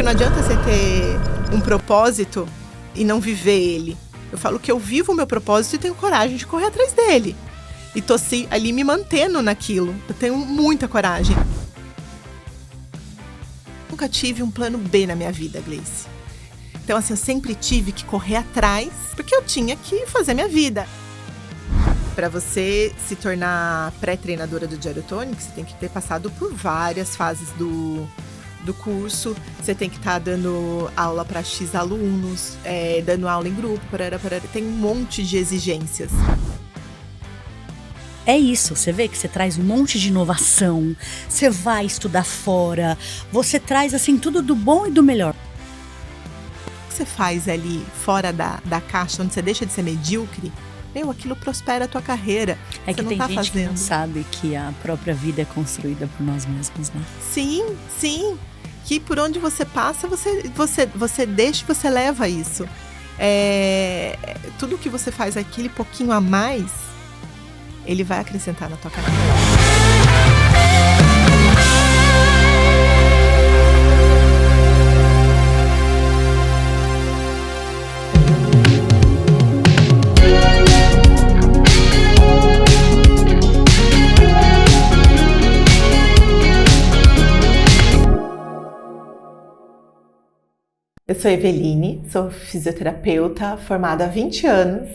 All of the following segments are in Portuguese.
Porque não adianta você ter um propósito e não viver ele. Eu falo que eu vivo o meu propósito e tenho coragem de correr atrás dele. E tô ali me mantendo naquilo. Eu tenho muita coragem. Nunca tive um plano B na minha vida, Gleice. Então, assim, eu sempre tive que correr atrás, porque eu tinha que fazer minha vida. Para você se tornar pré-treinadora do Diário Tônico, você tem que ter passado por várias fases do curso. Você tem que estar dando aula para X alunos, dando aula em grupo, tem um monte de exigências. É isso, você vê que você traz um monte de inovação, você vai estudar fora, você traz assim tudo do bom e do melhor. O que você faz ali fora da caixa, onde você deixa de ser medíocre, aquilo prospera a tua carreira. É que você tem não tá gente fazendo. Que não sabe que a própria vida é construída por nós mesmos, né? Sim. Que por onde você passa, você deixa e você leva isso. Tudo que você faz aquele pouquinho a mais, ele vai acrescentar na tua carreira. Eu sou Eveline, sou fisioterapeuta formada há 20 anos.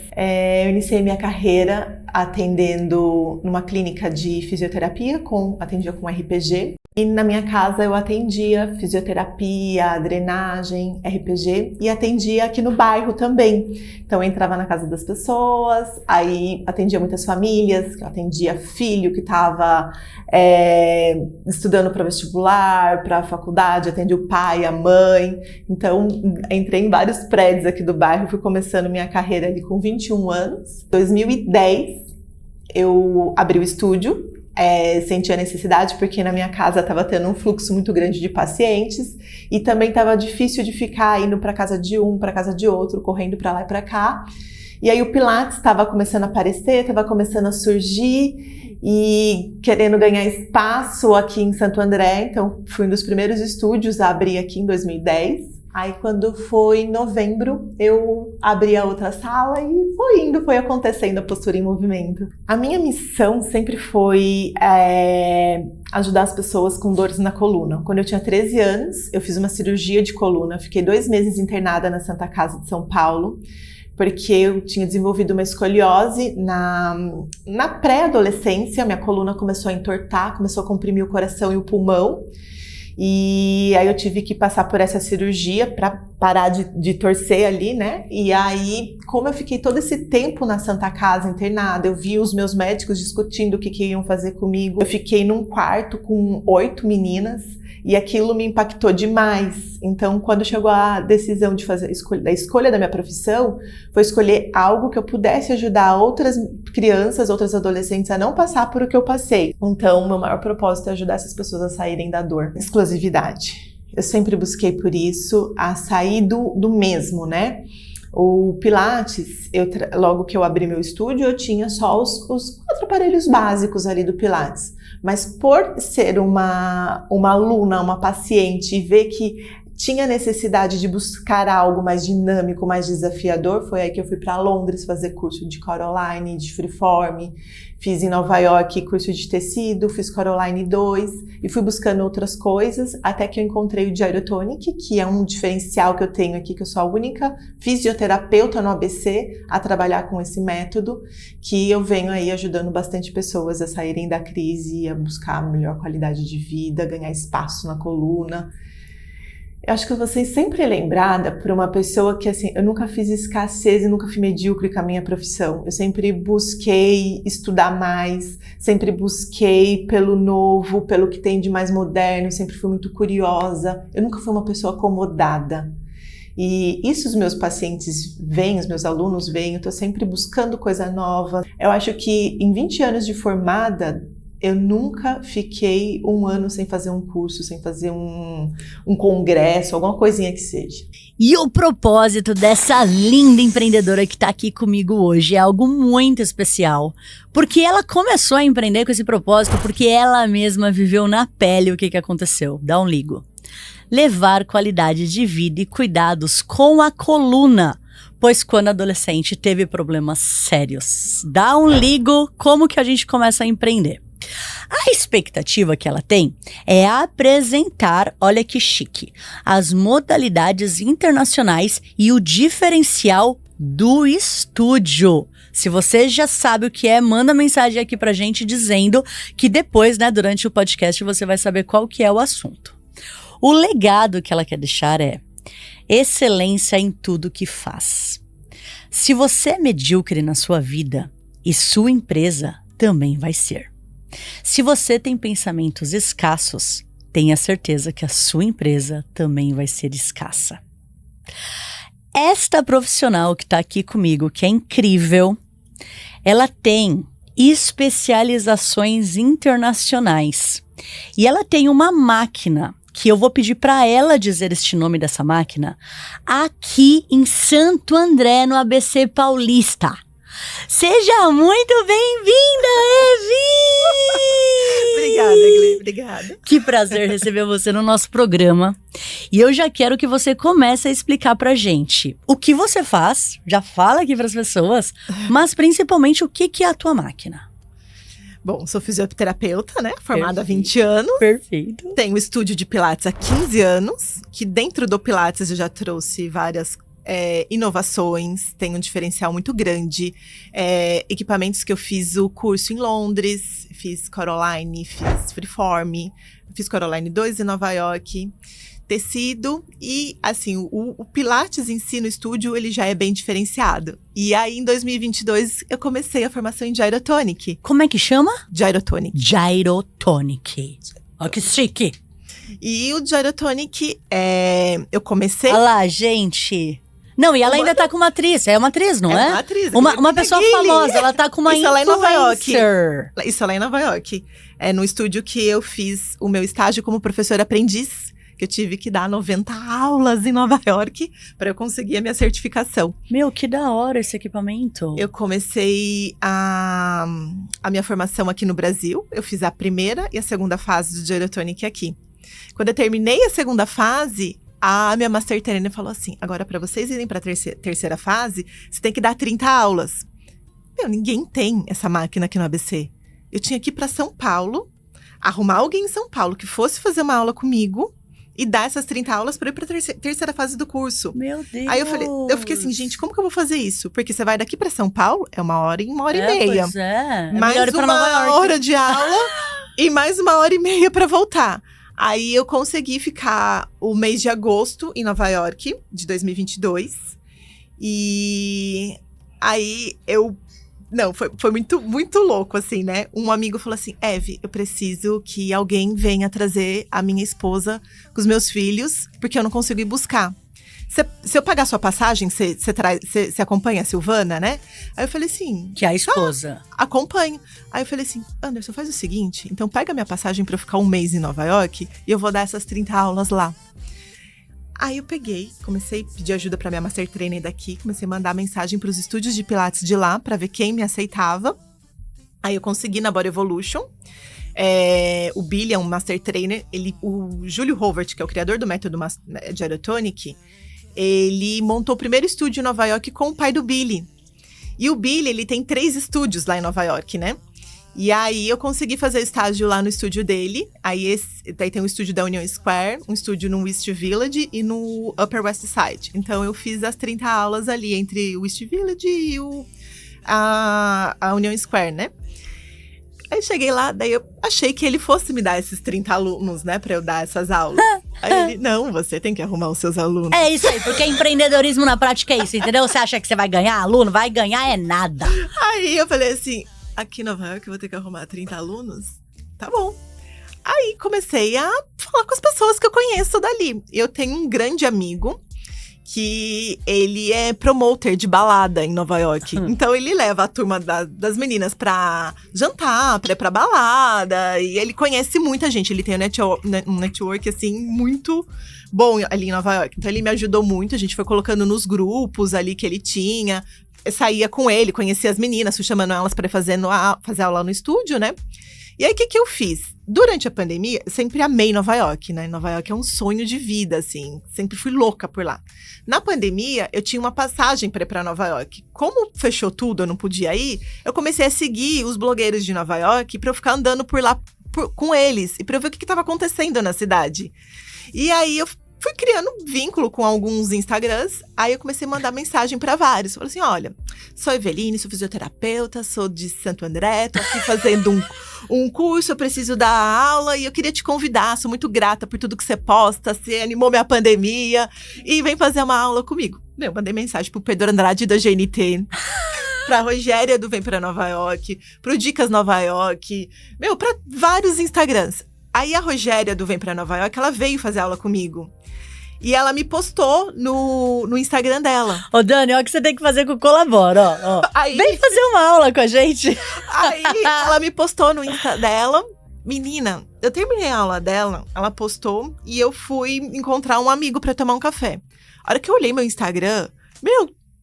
Eu iniciei minha carreira atendendo numa clínica de fisioterapia, atendia com RPG. E na minha casa eu atendia fisioterapia, drenagem, RPG e atendia aqui no bairro também. Então eu entrava na casa das pessoas, aí atendia muitas famílias, atendia filho que estava estudando para vestibular, para a faculdade, atendia o pai, a mãe. Então entrei em vários prédios aqui do bairro, fui começando minha carreira ali com 21 anos. Em 2010 eu abri o estúdio. Senti a necessidade porque na minha casa estava tendo um fluxo muito grande de pacientes e também estava difícil de ficar indo para casa de um, para casa de outro, correndo para lá e para cá. E aí o Pilates estava começando a aparecer, estava começando a surgir e querendo ganhar espaço aqui em Santo André. Então fui um dos primeiros estúdios a abrir aqui em 2010. Aí quando foi em novembro, eu abri a outra sala e foi acontecendo a postura em movimento. A minha missão sempre foi ajudar as pessoas com dores na coluna. Quando eu tinha 13 anos, eu fiz uma cirurgia de coluna, fiquei 2 meses internada na Santa Casa de São Paulo, porque eu tinha desenvolvido uma escoliose na pré-adolescência, minha coluna começou a entortar, começou a comprimir o coração e o pulmão. E aí eu tive que passar por essa cirurgia para parar de torcer ali, né? E aí, como eu fiquei todo esse tempo na Santa Casa internada, eu vi os meus médicos discutindo o que iam fazer comigo. Eu fiquei num quarto com 8 meninas e aquilo me impactou demais. Então, quando chegou a decisão de fazer a escolha da minha profissão, foi escolher algo que eu pudesse ajudar outras crianças, outras adolescentes a não passar por o que eu passei. Então, o meu maior propósito é ajudar essas pessoas a saírem da dor. Exclusividade. Eu sempre busquei por isso, a sair do mesmo, né? O Pilates, logo que eu abri meu estúdio, eu tinha só os 4 aparelhos básicos ali do Pilates. Mas por ser uma aluna, uma paciente, e ver que tinha necessidade de buscar algo mais dinâmico, mais desafiador, foi aí que eu fui para Londres fazer curso de Coraline, de Freeform, fiz em Nova York curso de tecido, fiz Coraline 2 e fui buscando outras coisas, até que eu encontrei o Diário Tônico, que é um diferencial que eu tenho aqui, que eu sou a única fisioterapeuta no ABC a trabalhar com esse método, que eu venho aí ajudando bastante pessoas a saírem da crise, a buscar melhor qualidade de vida, ganhar espaço na coluna. Eu acho que eu vou ser sempre lembrada por uma pessoa que, assim, eu nunca fiz escassez e nunca fui medíocre com a minha profissão. Eu sempre busquei estudar mais, sempre busquei pelo novo, pelo que tem de mais moderno, sempre fui muito curiosa. Eu nunca fui uma pessoa acomodada. E isso os meus pacientes veem, os meus alunos veem, eu tô sempre buscando coisa nova. Eu acho que em 20 anos de formada, eu nunca fiquei 1 ano sem fazer um curso, sem fazer um congresso, alguma coisinha que seja. E o propósito dessa linda empreendedora que está aqui comigo hoje é algo muito especial. Porque ela começou a empreender com esse propósito porque ela mesma viveu na pele o que aconteceu. Dá um ligo. levar qualidade de vida e cuidados com a coluna, pois quando adolescente teve problemas sérios. Dá um ligo, como que a gente começa a empreender? A expectativa que ela tem é apresentar, olha que chique, as modalidades internacionais e o diferencial do estúdio. Se você já sabe o que é, manda mensagem aqui pra gente dizendo que depois, né, durante o podcast, você vai saber qual que é o assunto. O legado que ela quer deixar é excelência em tudo que faz. Se você é medíocre na sua vida, e sua empresa também vai ser. Se você tem pensamentos escassos, tenha certeza que a sua empresa também vai ser escassa. Esta profissional que está aqui comigo, que é incrível, ela tem especializações internacionais. E ela tem uma máquina, que eu vou pedir para ela dizer este nome dessa máquina, aqui em Santo André, no ABC Paulista. Seja muito bem-vinda, Evi! Obrigada, Gle, obrigada. Que prazer receber você no nosso programa. E eu já quero que você comece a explicar pra gente o que você faz, já fala aqui pras pessoas, mas principalmente o que é a tua máquina. Bom, sou fisioterapeuta, né? Formada há 20 anos. Perfeito. Tenho um estúdio de Pilates há 15 anos, que dentro do Pilates eu já trouxe várias inovações, tem um diferencial muito grande. Equipamentos que eu fiz o curso em Londres, fiz Coraline, fiz Freeform, fiz Coraline 2 em Nova York, tecido e, assim, o Pilates em si no estúdio, ele já é bem diferenciado. E aí, em 2022, eu comecei a formação em Gyrotonic. Como é que chama? Gyrotonic. Gyrotonic. Ó, que chique. E o Gyrotonic, eu comecei... Olha lá, gente... Não, e ela ainda tá com uma atriz. É uma atriz, não é? É uma atriz. Uma pessoa famosa. Ela tá com uma Isso lá em Nova York. influencer. Isso lá em Nova York. É no estúdio que eu fiz o meu estágio como professora aprendiz. Que eu tive que dar 90 aulas em Nova York para eu conseguir a minha certificação. Meu, que da hora esse equipamento. Eu comecei a minha formação aqui no Brasil. Eu fiz a primeira e a segunda fase do Gyrotonic aqui. Quando eu terminei a segunda fase... A minha Master Trainer falou assim, agora para vocês irem para a terceira fase, você tem que dar 30 aulas. Meu, ninguém tem essa máquina aqui no ABC. Eu tinha que ir para São Paulo, arrumar alguém em São Paulo que fosse fazer uma aula comigo e dar essas 30 aulas para ir para a terceira fase do curso. Meu Deus! Aí eu fiquei assim, gente, como que eu vou fazer isso? Porque você vai daqui para São Paulo, é 1 e meia. Pois é. Mais uma hora de aula e mais 1h30 para voltar. Aí eu consegui ficar o mês de agosto em Nova York, de 2022. E aí foi muito, muito louco, assim, né? Um amigo falou assim, Evi, eu preciso que alguém venha trazer a minha esposa com os meus filhos, porque eu não consigo ir buscar. Se eu pagar sua passagem, você acompanha a Silvana, né? Aí eu falei assim... Que é a esposa. Acompanho. Aí eu falei assim, Anderson, faz o seguinte, então pega minha passagem pra eu ficar 1 mês em Nova York e eu vou dar essas 30 aulas lá. Aí eu peguei, comecei a pedir ajuda pra minha Master Trainer daqui, comecei a mandar mensagem pros estúdios de Pilates de lá pra ver quem me aceitava. Aí eu consegui na Body Evolution. O Billy é um Master Trainer, o Júlio Hovert, que é o criador do método Gyrotonic, ele montou o primeiro estúdio em Nova York com o pai do Billy. E o Billy, ele tem 3 estúdios lá em Nova York, né? E aí eu consegui fazer estágio lá no estúdio dele. Daí tem um estúdio da Union Square, um estúdio no West Village e no Upper West Side. Então eu fiz as 30 aulas ali entre o West Village e a Union Square, né? Aí cheguei lá, daí eu achei que ele fosse me dar esses 30 alunos, né, pra eu dar essas aulas. Aí ele, não, você tem que arrumar os seus alunos. É isso aí, porque empreendedorismo na prática é isso, entendeu? Você acha que você vai ganhar aluno? Vai ganhar é nada. Aí eu falei assim, aqui em Nova York eu vou ter que arrumar 30 alunos? Tá bom. Aí comecei a falar com as pessoas que eu conheço dali. Eu tenho um grande amigo que ele é promoter de balada em Nova York. Então ele leva a turma das meninas pra jantar, pra ir pra balada. E ele conhece muita gente. Ele tem um network, assim, muito bom ali em Nova York. Então ele me ajudou muito. A gente foi colocando nos grupos ali que ele tinha. Eu saía com ele, conhecia as meninas, fui chamando elas pra ir fazer aula no estúdio, né? E aí, o que eu fiz? Durante a pandemia, eu sempre amei Nova York, né? Nova York é um sonho de vida, assim. Sempre fui louca por lá. Na pandemia, eu tinha uma passagem para ir para Nova York. Como fechou tudo, eu não podia ir, eu comecei a seguir os blogueiros de Nova York para eu ficar andando por lá com eles. E para eu ver o que estava acontecendo na cidade. E aí, eu fui criando vínculo com alguns Instagrams, aí eu comecei a mandar mensagem para vários. Falei assim, olha, sou Eveline, sou fisioterapeuta, sou de Santo André, tô aqui fazendo um curso, eu preciso dar aula e eu queria te convidar, sou muito grata por tudo que você posta, você animou minha pandemia e vem fazer uma aula comigo. Eu mandei mensagem pro Pedro Andrade da GNT, pra Rogéria do Vem Pra Nova York, pro Dicas Nova York, pra vários Instagrams. Aí a Rogéria do Vem Pra Nova York, ela veio fazer aula comigo. E ela me postou no Instagram dela. Ô, Dani, olha o que você tem que fazer com o Colabora, ó. Aí, vem fazer uma aula com a gente. Aí ela me postou no Insta dela. Menina, eu terminei a aula dela, ela postou e eu fui encontrar um amigo pra tomar um café. A hora que eu olhei meu Instagram,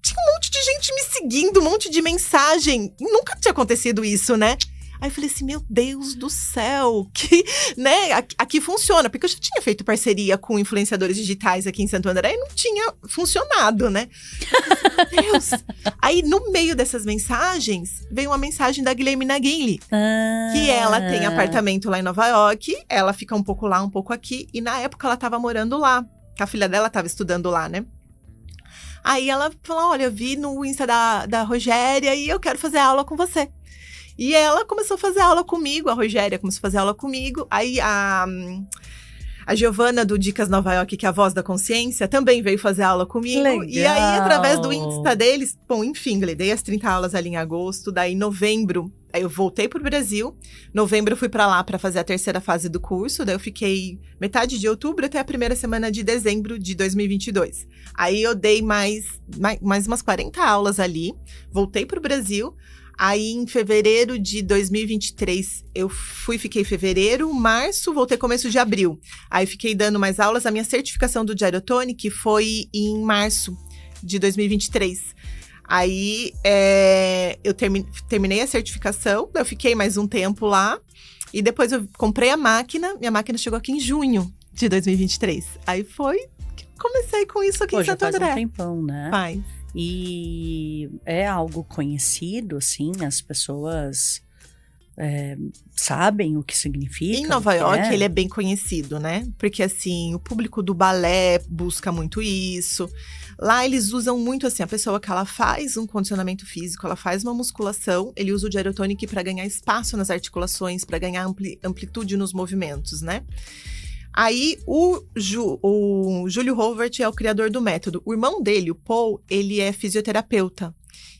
tinha um monte de gente me seguindo, um monte de mensagem. Nunca tinha acontecido isso, né? Aí eu falei assim, meu Deus do céu, que, né, aqui funciona. Porque eu já tinha feito parceria com influenciadores digitais aqui em Santo André e não tinha funcionado, né? Meu Deus. Aí, no meio dessas mensagens, veio uma mensagem da Guilhermina Gayle. Que ela tem apartamento lá em Nova York, ela fica um pouco lá, um pouco aqui. E na época, ela tava morando lá. A filha dela tava estudando lá, né? Aí ela falou, olha, eu vi no Insta da Rogéria e eu quero fazer aula com você. E ela começou a fazer aula comigo, a Rogéria começou a fazer aula comigo. Aí a Giovana do Dicas Nova York, que é a voz da consciência, também veio fazer aula comigo. Legal. E aí, através do Insta deles, enfim, dei as 30 aulas ali em agosto. Daí, em novembro, aí eu voltei pro Brasil. Novembro, eu fui pra lá pra fazer a terceira fase do curso. Daí, eu fiquei metade de outubro até a primeira semana de dezembro de 2022. Aí, eu dei mais umas 40 aulas ali. Voltei pro Brasil. Aí, em fevereiro de 2023, fiquei fevereiro, março, voltei começo de abril. Aí, fiquei dando mais aulas. A minha certificação do Gyrotonic foi em março de 2023. Aí, eu terminei a certificação, eu fiquei mais um tempo lá. E depois, eu comprei a máquina. Minha máquina chegou aqui em junho de 2023. Aí, foi que comecei com isso aqui em Santo André. Faz um tempão, né? Faz. E é algo conhecido, assim, as pessoas sabem o que significa. Em Nova York, ele é bem conhecido, né? Porque, assim, o público do balé busca muito isso. Lá, eles usam muito, assim, a pessoa que ela faz um condicionamento físico, ela faz uma musculação, ele usa o Gyrotonic para ganhar espaço nas articulações, para ganhar amplitude nos movimentos, né? Aí, o Júlio Hovert é o criador do método. O irmão dele, o Paul, ele é fisioterapeuta.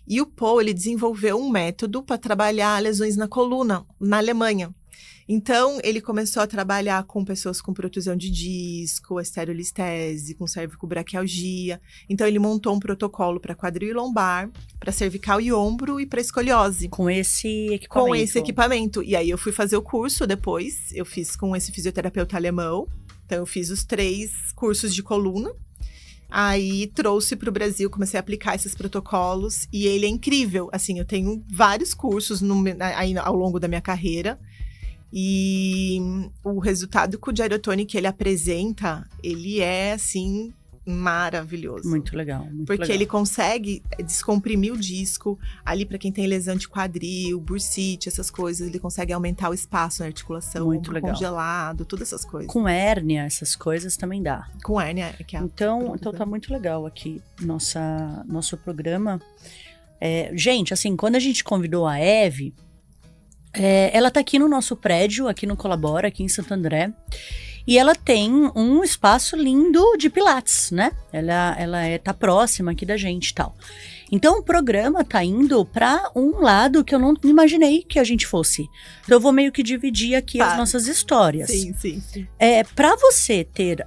E o Paul, ele desenvolveu um método para trabalhar lesões na coluna, na Alemanha. Então, ele começou a trabalhar com pessoas com protusão de disco, estereolistese, com cervicobraquialgia. Então, ele montou um protocolo para quadril e lombar, para cervical e ombro e para escoliose. Com esse equipamento. Com esse equipamento. E aí, eu fui fazer o curso depois. Eu fiz com esse fisioterapeuta alemão. Então, eu fiz os 3 cursos de coluna. Aí, trouxe para o Brasil, comecei a aplicar esses protocolos. E ele é incrível. Assim, eu tenho vários cursos aí, ao longo da minha carreira. E o resultado que o Gyrotonic ele apresenta, ele é, assim, maravilhoso. Muito legal, muito Porque legal. ele consegue descomprimir o disco. Ali, para quem tem lesão de quadril, bursite, essas coisas, ele consegue aumentar o espaço na articulação. Muito legal. Congelado, todas essas coisas. Com hérnia, essas coisas também dá. Com hérnia, que é Então tá muito legal aqui nosso programa. Gente, assim, quando a gente convidou a Eve, ela tá aqui no nosso prédio, aqui no Colabora, aqui em Santo André. E ela tem um espaço lindo de pilates, né? Ela tá próxima aqui da gente e tal. Então, o programa tá indo pra um lado que eu não imaginei que a gente fosse. Então, eu vou meio que dividir aqui as nossas histórias. Sim. Pra você ter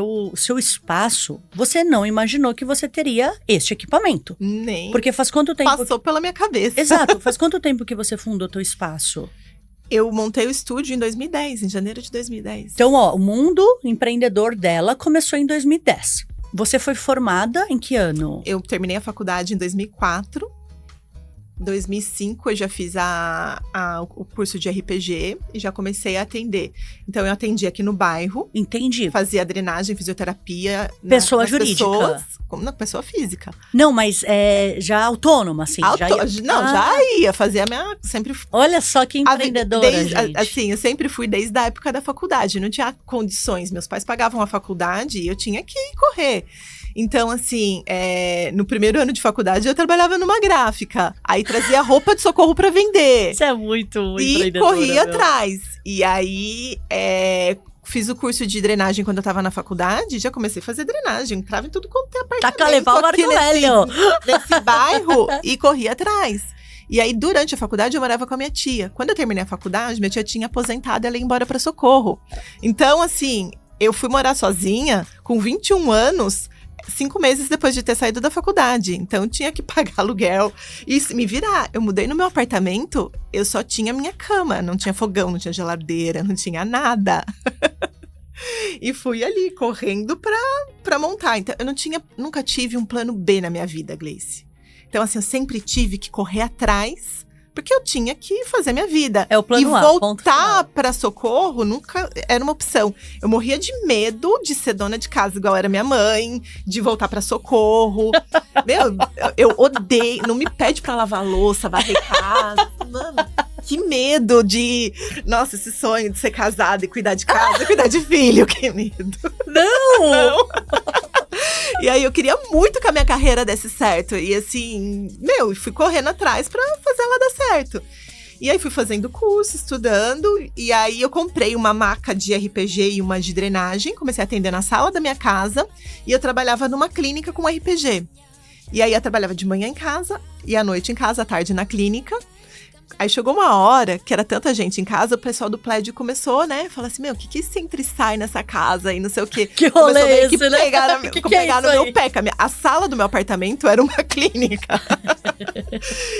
o seu espaço, você não imaginou que você teria este equipamento. Nem. Porque faz quanto tempo... Passou pela minha cabeça. Exato. Faz quanto tempo que você fundou teu espaço? Eu montei o estúdio em 2010, em janeiro de 2010. Então, o mundo empreendedor dela começou em 2010. Você foi formada em que ano? Eu terminei a faculdade em 2004. 2005 eu já fiz o curso de RPG e já comecei a atender. Então eu atendi aqui no bairro. Entendi. Fazia drenagem, fisioterapia. Pessoa jurídica. Não, pessoa física. Não, mas já autônoma, assim. Já ia fazer a minha... Sempre... Olha só que empreendedora, gente. Assim, eu sempre fui desde a época da faculdade. Não tinha condições. Meus pais pagavam a faculdade e eu tinha que correr. Então, assim, no primeiro ano de faculdade eu trabalhava numa gráfica. Aí trazia roupa de socorro pra vender. Isso é muito empreendedora. E corria atrás. E aí, fiz o curso de drenagem quando eu tava na faculdade. Já comecei a fazer drenagem. Entrava em tudo quanto é apartamento. Taca levar o Marco Velho. Nesse bairro e corria atrás. E aí, durante a faculdade, eu morava com a minha tia. Quando eu terminei a faculdade, minha tia tinha aposentado e ela ia embora pra Socorro. Então, assim, eu fui morar sozinha com 21 anos... 5 meses depois de ter saído da faculdade. Então, eu tinha que pagar aluguel e me virar. Eu mudei no meu apartamento, eu só tinha minha cama. Não tinha fogão, não tinha geladeira, não tinha nada. E fui ali, correndo pra montar. Então, eu nunca tive um plano B na minha vida, Gleice. Então, assim, eu sempre tive que correr atrás... Porque eu tinha que fazer minha vida. É o plano A, e voltar pra Socorro nunca era uma opção. Eu morria de medo de ser dona de casa, igual era minha mãe. De voltar pra Socorro. Meu, eu odeio. Não me pede pra lavar louça, varrer casa. Mano, que medo de... Nossa, esse sonho de ser casada e cuidar de casa e cuidar de filho. Que medo. Não! E aí eu queria muito que a minha carreira desse certo. E assim, fui correndo atrás pra fazer ela dar certo. E aí fui fazendo curso, estudando. E aí eu comprei uma maca de RPG e uma de drenagem. Comecei a atender na sala da minha casa. E eu trabalhava numa clínica com RPG. E aí eu trabalhava de manhã em casa e à noite em casa, à tarde na clínica. Aí chegou uma hora que era tanta gente em casa, o pessoal do prédio começou, né? Falar assim, o que se entra e sai nessa casa e não sei o quê. Que rolê é esse, né? Pegar no meu pé. A sala do meu apartamento era uma clínica.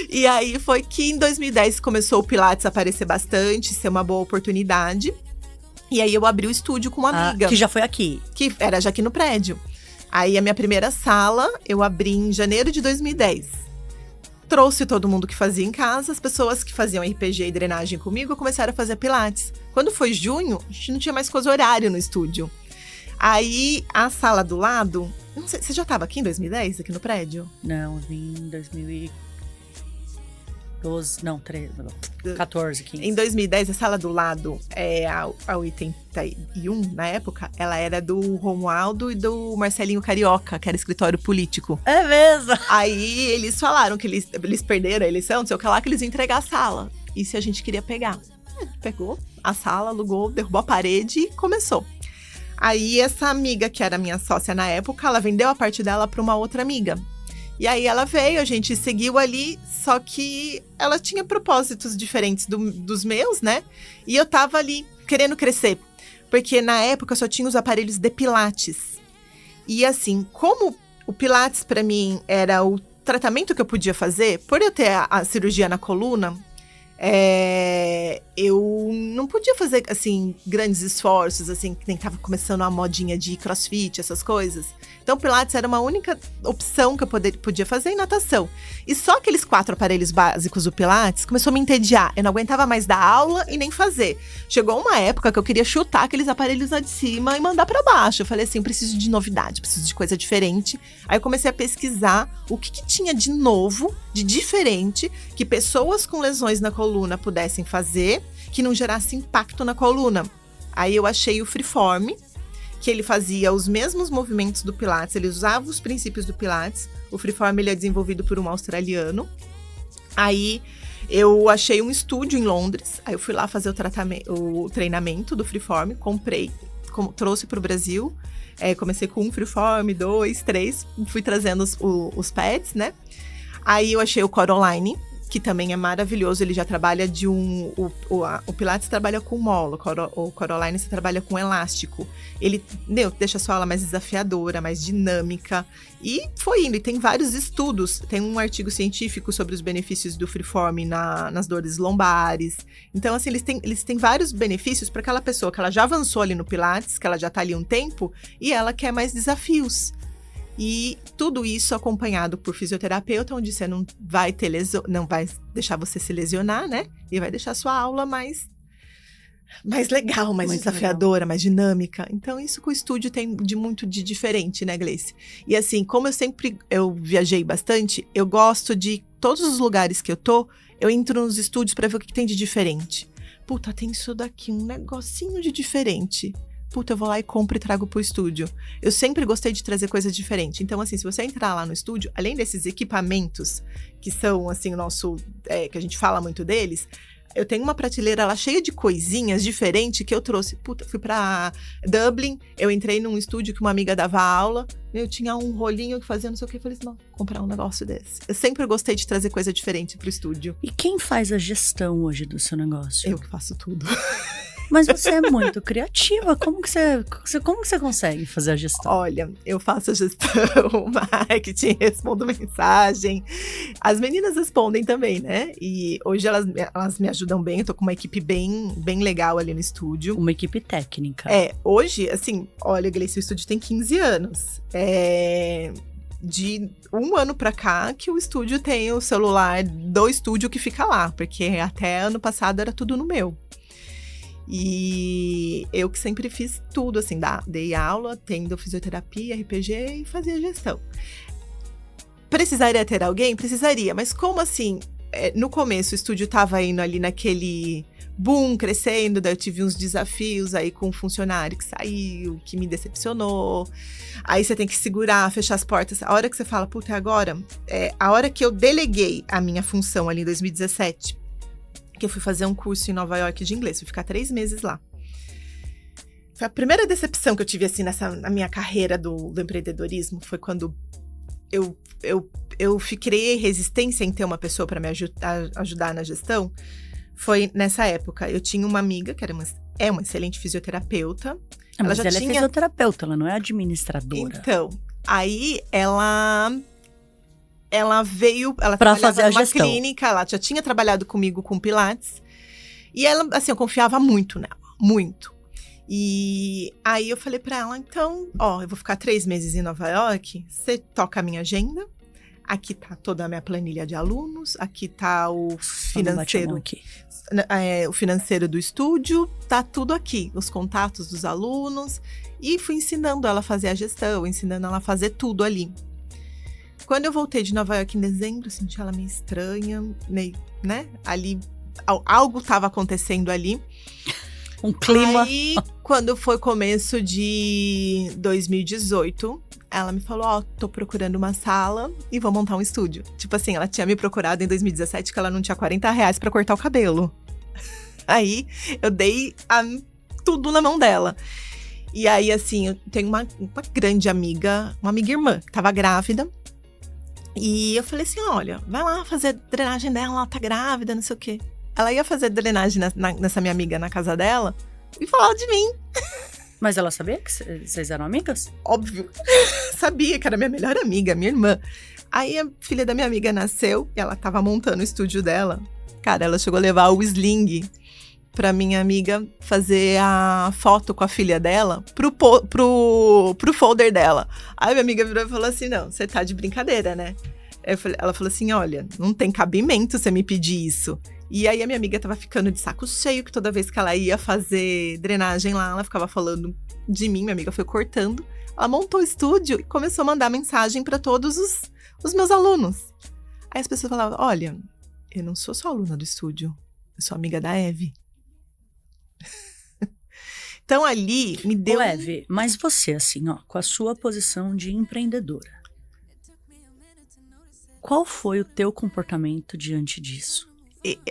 E aí foi que em 2010 começou o Pilates a aparecer bastante, ser uma boa oportunidade. E aí eu abri o estúdio com uma amiga. Que já foi aqui. Que era já aqui no prédio. Aí a minha primeira sala eu abri em janeiro de 2010. Trouxe todo mundo que fazia em casa, as pessoas que faziam RPG e drenagem comigo começaram a fazer Pilates. Quando foi junho, a gente não tinha mais coisa horário no estúdio. Aí, a sala do lado... Não sei, você já estava aqui em 2010, aqui no prédio? Não, eu vim em 14, 15. Em 2010, a sala do lado, a 81, na época, ela era do Romualdo e do Marcelinho Carioca, que era escritório político. É mesmo? Aí, eles falaram que eles perderam a eleição, não sei o que lá, que eles iam entregar a sala. E se a gente queria pegar? Pegou a sala, alugou, derrubou a parede e começou. Aí, essa amiga, que era minha sócia na época, ela vendeu a parte dela para uma outra amiga. E aí ela veio, a gente seguiu ali, só que ela tinha propósitos diferentes dos meus, né? E eu tava ali querendo crescer, porque na época eu só tinha os aparelhos de Pilates. E assim, como o Pilates pra mim era o tratamento que eu podia fazer, por eu ter a cirurgia na coluna, eu não podia fazer, assim, grandes esforços, assim, que nem tava começando a modinha de crossfit, essas coisas. Então, Pilates era uma única opção que eu podia fazer em natação. E só aqueles 4 aparelhos básicos do Pilates começou a me entediar. Eu não aguentava mais dar aula e nem fazer. Chegou uma época que eu queria chutar aqueles aparelhos lá de cima e mandar pra baixo. Eu falei assim, eu preciso de novidade, preciso de coisa diferente. Aí eu comecei a pesquisar o que tinha de novo, de diferente, que pessoas com lesões na coluna pudessem fazer, que não gerasse impacto na coluna. Aí eu achei o Freeform, que ele fazia os mesmos movimentos do Pilates, ele usava os princípios do Pilates. O Freeform, ele é desenvolvido por um australiano. Aí eu achei um estúdio em Londres, aí eu fui lá fazer o treinamento do Freeform, comprei, trouxe para o Brasil. Comecei com um Freeform, 2, 3, fui trazendo os pads, né? Aí eu achei o Core Online, que também é maravilhoso, ele já trabalha o Pilates trabalha com mola, o Core Online você trabalha com elástico. Ele, deixa a sua aula mais desafiadora, mais dinâmica, e foi indo. E tem vários estudos, tem um artigo científico sobre os benefícios do Freeform nas dores lombares. Então, assim, eles têm vários benefícios para aquela pessoa que ela já avançou ali no Pilates, que ela já tá ali um tempo, e ela quer mais desafios. E tudo isso acompanhado por fisioterapeuta, onde você não vai não vai deixar você se lesionar, né? E vai deixar a sua aula mais legal, mais desafiadora, mais dinâmica. Então, isso que o estúdio tem muito de diferente, né, Gleice? E assim, como eu viajei bastante, eu gosto de todos os lugares que eu entro nos estúdios para ver o que tem de diferente. Puta, tem isso daqui, um negocinho de diferente. Puta, eu vou lá e compro e trago pro estúdio. Eu sempre gostei de trazer coisas diferentes. Então, assim, se você entrar lá no estúdio, além desses equipamentos, que são, assim, o nosso... que a gente fala muito deles, eu tenho uma prateleira lá cheia de coisinhas diferentes que eu trouxe. Puta, fui pra Dublin, eu entrei num estúdio que uma amiga dava aula, eu tinha um rolinho que fazia não sei o que, eu falei assim, não, vou comprar um negócio desse. Eu sempre gostei de trazer coisa diferente pro estúdio. E quem faz a gestão hoje do seu negócio? Eu que faço tudo. Mas você é muito criativa, como que você consegue fazer a gestão? Olha, eu faço a gestão, marketing, respondo mensagem. As meninas respondem também, né? E hoje elas me ajudam bem, eu tô com uma equipe bem legal ali no estúdio. Uma equipe técnica. Hoje, assim, olha, Gleice, o estúdio tem 15 anos. De um ano pra cá que o estúdio tem o celular do estúdio que fica lá, porque até ano passado era tudo no meu. E eu que sempre fiz tudo, assim, dei aula, tendo fisioterapia, RPG e fazia gestão. Precisaria ter alguém? Precisaria, mas como assim, no começo o estúdio tava indo ali naquele boom, crescendo, daí eu tive uns desafios aí com um funcionário que saiu, que me decepcionou. Aí você tem que segurar, fechar as portas. A hora que você fala, puta, agora, a hora que eu deleguei a minha função ali em 2017, que eu fui fazer um curso em Nova York de inglês, fui ficar 3 meses lá. Foi a primeira decepção que eu tive, assim, na minha carreira do empreendedorismo, foi quando eu criei resistência em ter uma pessoa para me ajudar na gestão. Foi nessa época. Eu tinha uma amiga que é uma excelente fisioterapeuta. Mas ela é fisioterapeuta, ela não é administradora. Então, aí ela veio, ela pra trabalhava fazer a numa gestão. clínica, ela já tinha trabalhado comigo com Pilates. E ela, assim, eu confiava muito nela, muito. E aí eu falei pra ela, então, eu vou ficar 3 meses em Nova York, você toca a minha agenda, aqui tá toda a minha planilha de alunos, aqui tá o financeiro, o financeiro do estúdio, tá tudo aqui, os contatos dos alunos. E fui ensinando ela a fazer a gestão, ensinando ela a fazer tudo ali. Quando eu voltei de Nova York em dezembro, eu senti ela meio estranha, meio, né? Ali, algo estava acontecendo ali. Um clima. Aí, quando foi começo de 2018, ela me falou, tô procurando uma sala e vou montar um estúdio. Tipo assim, ela tinha me procurado em 2017 que ela não tinha R$40 pra cortar o cabelo. Aí, eu dei tudo na mão dela. E aí, assim, eu tenho uma grande amiga, uma amiga irmã, que tava grávida. E eu falei assim, olha, vai lá fazer drenagem dela, ela tá grávida, não sei o quê. Ela ia fazer drenagem nessa minha amiga na casa dela e falava de mim. Mas ela sabia que vocês eram amigas? Óbvio. Sabia que era minha melhor amiga, minha irmã. Aí a filha da minha amiga nasceu e ela tava montando o estúdio dela. Cara, ela chegou a levar o sling pra minha amiga fazer a foto com a filha dela pro folder dela. Aí minha amiga virou e falou assim, não, você tá de brincadeira, né? Ela falou assim, olha, não tem cabimento você me pedir isso. E aí a minha amiga tava ficando de saco cheio, que toda vez que ela ia fazer drenagem lá, ela ficava falando de mim, minha amiga foi cortando. Ela montou o estúdio e começou a mandar mensagem pra todos os meus alunos. Aí as pessoas falavam, olha, eu não sou só aluna do estúdio, eu sou amiga da Eve. Então ali me deu... Eve, mas você assim, com a sua posição de empreendedora, qual foi o teu comportamento diante disso?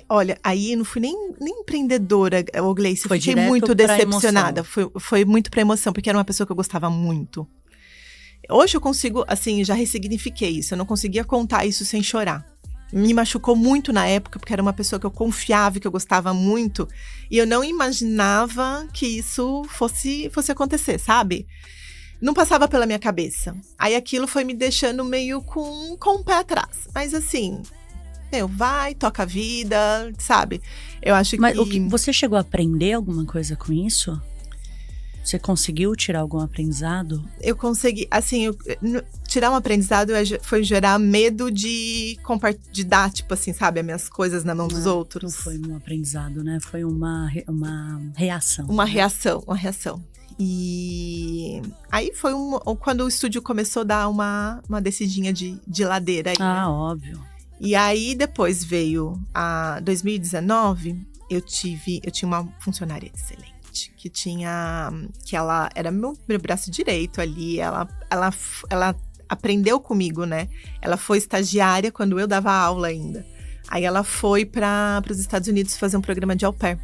Olha, aí não fui nem empreendedora, Gleice, foi fiquei muito decepcionada. Foi muito pra emoção, porque era uma pessoa que eu gostava muito. Hoje eu consigo, assim, já ressignifiquei isso. Eu não conseguia contar isso sem chorar. Me machucou muito na época, porque era uma pessoa que eu confiava e que eu gostava muito. E eu não imaginava que isso fosse acontecer, sabe? Não passava pela minha cabeça. Aí aquilo foi me deixando meio com o pé atrás. Mas assim, vai, toca a vida, sabe? Eu acho Mas que... você chegou a aprender alguma coisa com isso? Você conseguiu tirar algum aprendizado? Eu consegui, assim, tirar um aprendizado foi gerar medo de dar, tipo assim, sabe, as minhas coisas na mão dos outros. Não foi um aprendizado, né? Foi uma reação. Uma reação. E aí foi quando o estúdio começou a dar uma descidinha de ladeira. Aí, né? Óbvio. E aí depois veio a 2019, eu tinha uma funcionária excelente. Que ela era meu braço direito ali, ela aprendeu comigo, né? Ela foi estagiária quando eu dava aula ainda. Aí ela foi para os Estados Unidos fazer um programa de au pair.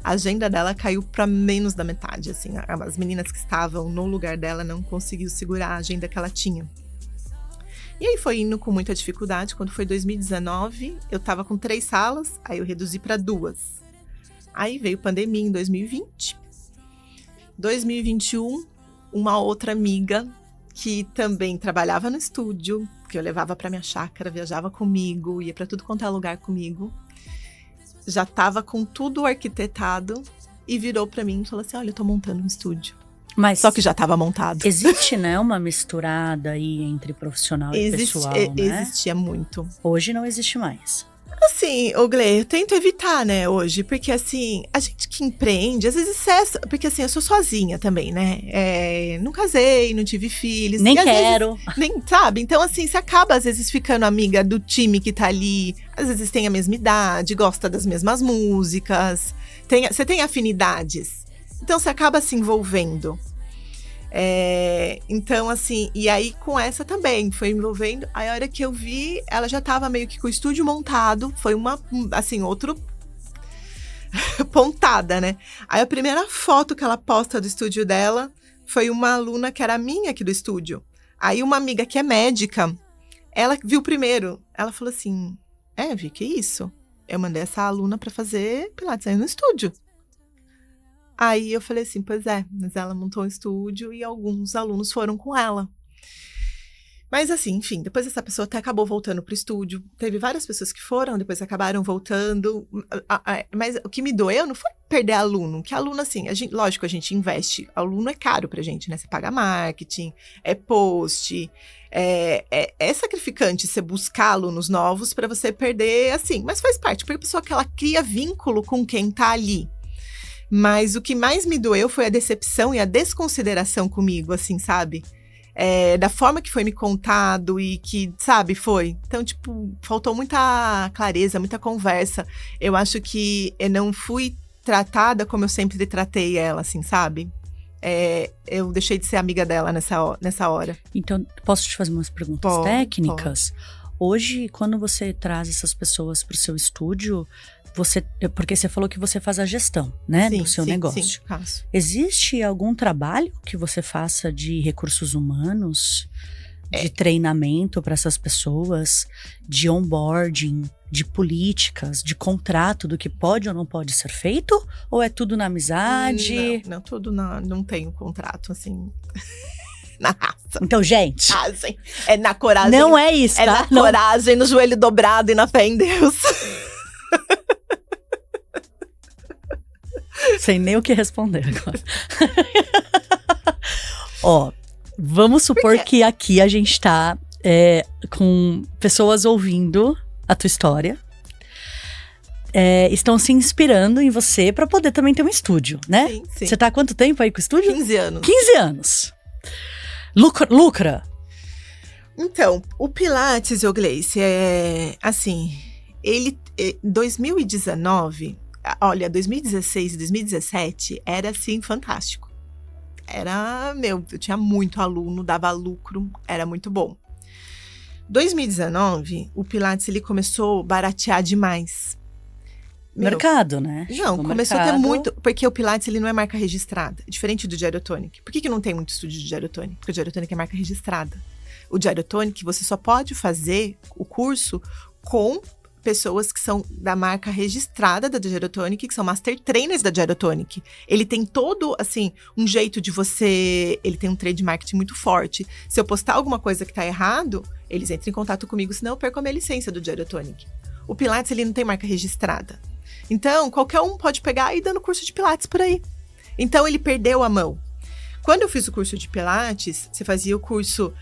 A agenda dela caiu para menos da metade, assim. As meninas que estavam no lugar dela não conseguiu segurar a agenda que ela tinha. E aí foi indo com muita dificuldade. Quando foi 2019, eu tava com 3 salas, aí eu reduzi para 2. Aí veio pandemia em 2020. 2021, uma outra amiga que também trabalhava no estúdio, que eu levava para minha chácara, viajava comigo, ia para tudo quanto é lugar comigo. Já tava com tudo arquitetado e virou para mim e falou assim: olha, eu tô montando um estúdio. Mas só que já tava montado. Existe, né, uma misturada aí entre profissional e pessoal, né? Existia muito. Hoje não existe mais. Assim, Glê, eu tento evitar, né, hoje, porque assim, a gente que empreende, às vezes porque assim, eu sou sozinha também, né, não casei, não tive filhos. Nem quero. Nem, sabe, então assim, você acaba às vezes ficando amiga do time que tá ali, às vezes tem a mesma idade, gosta das mesmas músicas, você tem afinidades, então você acaba se envolvendo. Então, assim, e aí com essa também, foi envolvendo. Aí a hora que eu vi, ela já tava meio que com o estúdio montado, foi outro pontada, né? Aí a primeira foto que ela posta do estúdio dela foi uma aluna que era minha aqui do estúdio. Aí uma amiga que é médica, ela viu primeiro, ela falou assim: Vi, que isso? Eu mandei essa aluna pra fazer pilates aí no estúdio. Aí eu falei assim, pois mas ela montou um estúdio e alguns alunos foram com ela. Mas assim, enfim, depois essa pessoa até acabou voltando pro estúdio. Teve várias pessoas que foram, depois acabaram voltando. Mas o que me doeu não foi perder aluno, que aluno assim, lógico, a gente investe. Aluno é caro pra gente, né? Você paga marketing, é post, é sacrificante você buscar alunos novos pra você perder, assim. Mas faz parte, porque a pessoa que ela cria vínculo com quem tá ali. Mas o que mais me doeu foi a decepção e a desconsideração comigo, assim, sabe? Da forma que foi me contado e que, sabe, foi. Então, tipo, faltou muita clareza, muita conversa. Eu acho que eu não fui tratada como eu sempre tratei ela, assim, sabe? Eu deixei de ser amiga dela nessa hora. Então, posso te fazer umas perguntas técnicas? Hoje, quando você traz essas pessoas para o seu estúdio, porque você falou que você faz a gestão, né, do seu negócio. Sim, faço. Existe algum trabalho que você faça de recursos humanos, de treinamento para essas pessoas, de onboarding, de políticas, de contrato do que pode ou não pode ser feito? Ou é tudo na amizade? Não, tudo não tem um contrato, assim... Na raça. Então, gente... É na coragem. Não é isso, tá? Na coragem, no joelho dobrado e na fé em Deus. Sem nem o que responder agora. Vamos supor que aqui a gente tá com pessoas ouvindo a tua história. Estão se inspirando em você pra poder também ter um estúdio, né? Sim. Você tá há quanto tempo aí com o estúdio? 15 anos. 15 anos. Lucra? Então, o Pilates, Gleice, assim, ele... 2019... Olha, 2016 e 2017 era, assim, fantástico. Eu tinha muito aluno, dava lucro, era muito bom. 2019, o Pilates, ele começou a baratear demais. Mercado, né? Não, começou a ter muito... Porque o Pilates, ele não é marca registrada, diferente do Gyrotonic. Por que não tem muito estúdio de Gyrotonic? Porque o Gyrotonic é marca registrada. O Gyrotonic, você só pode fazer o curso com pessoas que são da marca registrada da Gyrotonic, que são Master Trainers da Gyrotonic. Ele tem todo, assim, um jeito de você... Ele tem um trade marketing muito forte. Se eu postar alguma coisa que tá errado, eles entram em contato comigo, senão eu perco a minha licença do Gyrotonic. O Pilates, ele não tem marca registrada. Então, qualquer um pode pegar e ir dando curso de Pilates por aí. Então, ele perdeu a mão. Quando eu fiz o curso de Pilates, você fazia o curso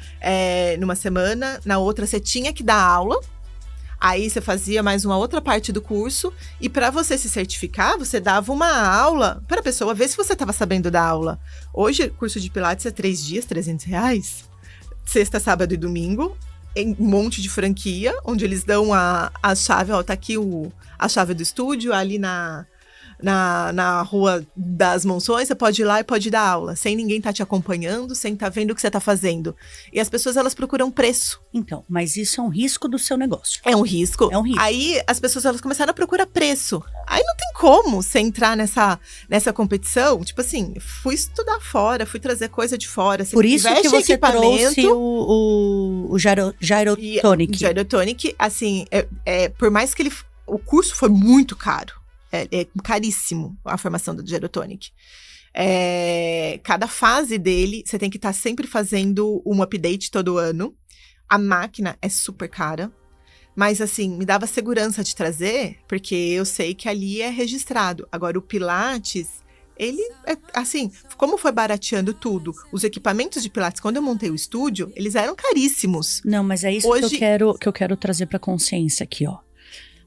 numa semana, na outra você tinha que dar aula. Aí você fazia mais uma outra parte do curso e para você se certificar, você dava uma aula para a pessoa ver se você estava sabendo dar aula. Hoje, o curso de Pilates é 3 dias, R$300. Sexta, sábado e domingo, em um monte de franquia, onde eles dão a chave, ó, tá aqui a chave do estúdio, ali na Rua das Monções, você pode ir lá e pode dar aula, sem ninguém tá te acompanhando, sem tá vendo o que você tá fazendo. E as pessoas, elas procuram preço. Então, mas isso é um risco do seu negócio. É um risco. É um risco. Aí as pessoas, elas começaram a procurar preço. Aí não tem como você entrar nessa competição. Tipo assim, fui estudar fora, fui trazer coisa de fora. Por isso que você trouxe o Gyrotonic. Gyrotonic, assim, por mais que o curso foi muito caro. É caríssimo a formação do Gyrotonic. Cada fase dele, você tem que estar sempre fazendo um update todo ano. A máquina é super cara. Mas, assim, me dava segurança de trazer, porque eu sei que ali é registrado. Agora, o Pilates, ele, assim, como foi barateando tudo, os equipamentos de Pilates, quando eu montei o estúdio, eles eram caríssimos. Não, mas é isso Hoje, que eu quero trazer pra consciência aqui, ó.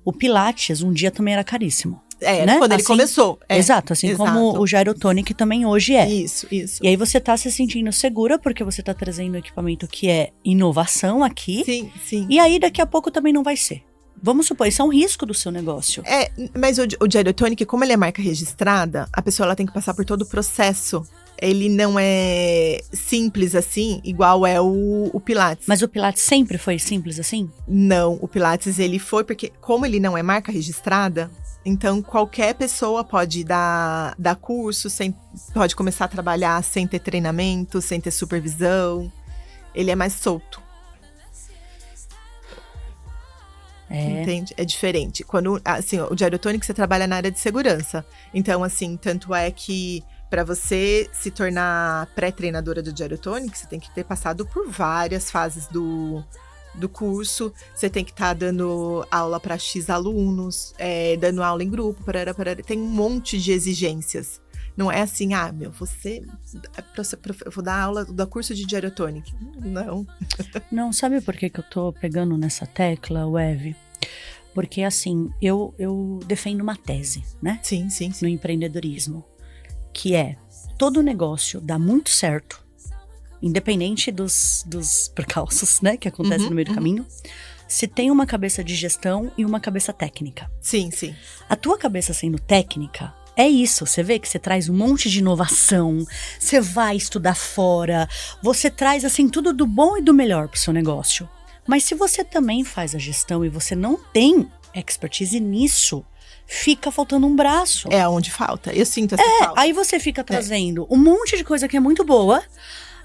O Pilates, um dia também era caríssimo. Né? Quando ele começou. Exato, assim como o Gyrotonic também hoje é. Isso. E aí você tá se sentindo segura, porque você tá trazendo um equipamento que é inovação aqui. Sim. E aí daqui a pouco também não vai ser. Vamos supor, isso é um risco do seu negócio. Mas o Gyrotonic, como ele é marca registrada, a pessoa ela tem que passar por todo o processo. Ele não é simples assim, igual é o Pilates. Mas o Pilates sempre foi simples assim? Não, o Pilates ele foi porque, como ele não é marca registrada, então qualquer pessoa pode dar curso, pode começar a trabalhar sem ter treinamento, sem ter supervisão. Ele é mais solto. Entende? É diferente. Quando, assim, o Gyrotonic você trabalha na área de segurança. Então, assim, tanto é que para você se tornar pré-treinadora do Gyrotonic, você tem que ter passado por várias fases do curso. Você tem que estar dando aula para X alunos, dando aula em grupo, tem um monte de exigências. Não é assim, eu vou dar aula, dar curso de Gyrotonic. Não. Não, sabe por que eu tô pegando nessa tecla, Weve? Porque, assim, eu defendo uma tese, né? Sim. No empreendedorismo. Que é, todo negócio dá muito certo, independente dos percalços, né? Que acontecem no meio do caminho. Se tem uma cabeça de gestão e uma cabeça técnica. Sim. A tua cabeça sendo técnica, é isso, você vê que você traz um monte de inovação, você vai estudar fora, você traz, assim, tudo do bom e do melhor pro seu negócio. Mas se você também faz a gestão e você não tem expertise nisso, fica faltando um braço. É onde falta, eu sinto essa falta. Aí você fica trazendo um monte de coisa que é muito boa,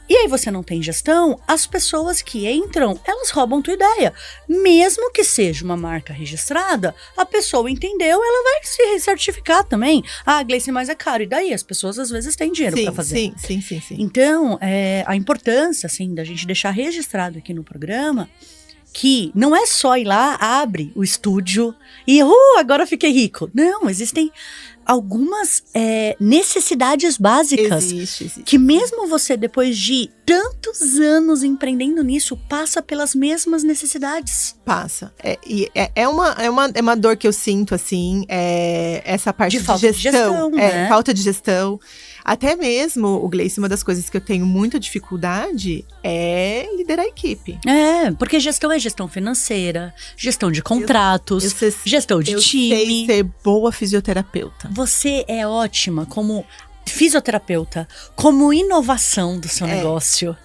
e aí você não tem gestão, as pessoas que entram, elas roubam tua ideia. Mesmo que seja uma marca registrada, a pessoa entendeu, ela vai se certificar também. Ah, Gleice, mas é caro. E daí? As pessoas às vezes têm dinheiro pra fazer. Sim. Então, a importância, assim, da gente deixar registrado aqui no programa que não é só ir lá, abre o estúdio e agora eu fiquei rico. Não, existem algumas necessidades básicas. Existe. Que mesmo você, depois de tantos anos empreendendo nisso, passa pelas mesmas necessidades. Passa. É uma dor que eu sinto, assim, essa parte de falta de gestão, né? Falta de gestão. Até mesmo, o Gleice, uma das coisas que eu tenho muita dificuldade é liderar a equipe. Porque gestão é gestão financeira, gestão de contratos, gestão de time. Eu sei ser boa fisioterapeuta. Você é ótima como fisioterapeuta, como inovação do seu negócio.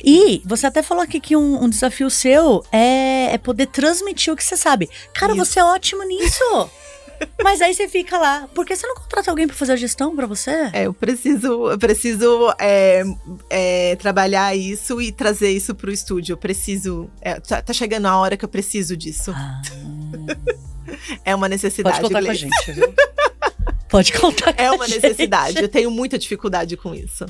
E você até falou aqui que um desafio seu é poder transmitir o que você sabe. Cara, você é ótimo nisso. Mas aí você fica lá. Por que você não contrata alguém pra fazer a gestão pra você? Eu preciso trabalhar isso e trazer isso pro estúdio. Eu preciso. Tá chegando a hora que eu preciso disso. É uma necessidade. Pode contar com a gente, viu? Pode contar com a gente. É uma necessidade. Eu tenho muita dificuldade com isso.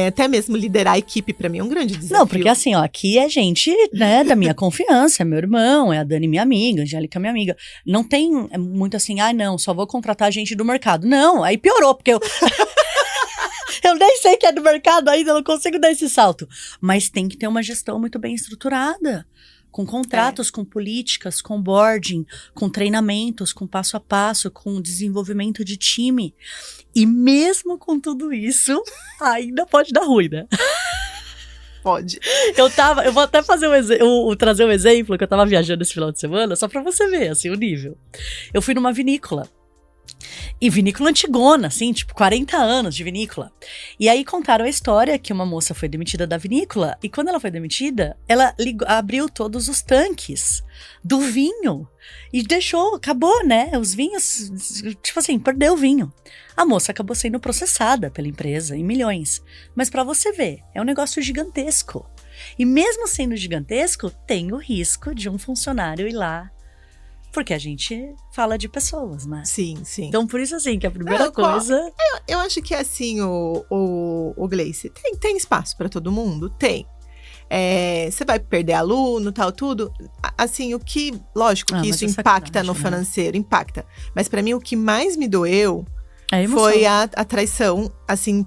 Até mesmo liderar a equipe pra mim é um grande desafio. Não, porque assim, ó, aqui é gente, né, da minha confiança, é meu irmão, é a Dani minha amiga, a Angélica minha amiga. Não tem muito assim, não, só vou contratar gente do mercado. Não, aí piorou, porque eu Eu nem sei que é do mercado ainda, eu não consigo dar esse salto. Mas tem que ter uma gestão muito bem estruturada. Com contratos, com políticas, com boarding, com treinamentos, com passo a passo, com desenvolvimento de time. E mesmo com tudo isso, ainda pode dar ruim, né? Pode. Eu vou até fazer trazer um exemplo, que eu tava viajando esse final de semana, só pra você ver, assim, o nível. Eu fui numa vinícola. E vinícola antigona, assim, tipo 40 anos de vinícola. E aí contaram a história que uma moça foi demitida da vinícola. E quando ela foi demitida, ela abriu todos os tanques do vinho. E deixou, acabou, né? Os vinhos, tipo assim, perdeu o vinho. A moça acabou sendo processada pela empresa em milhões. Mas pra você ver, é um negócio gigantesco. E mesmo sendo gigantesco, tem o risco de um funcionário ir lá. Porque a gente fala de pessoas, né? Sim, sim. Então, por isso, assim, que a primeira coisa... Eu acho que, assim, o Gleice, tem espaço para todo mundo? Tem. Você vai perder aluno, tal, tudo. Assim, o que... Lógico que isso impacta no financeiro, impacta. Mas, para mim, o que mais me doeu foi a traição, assim,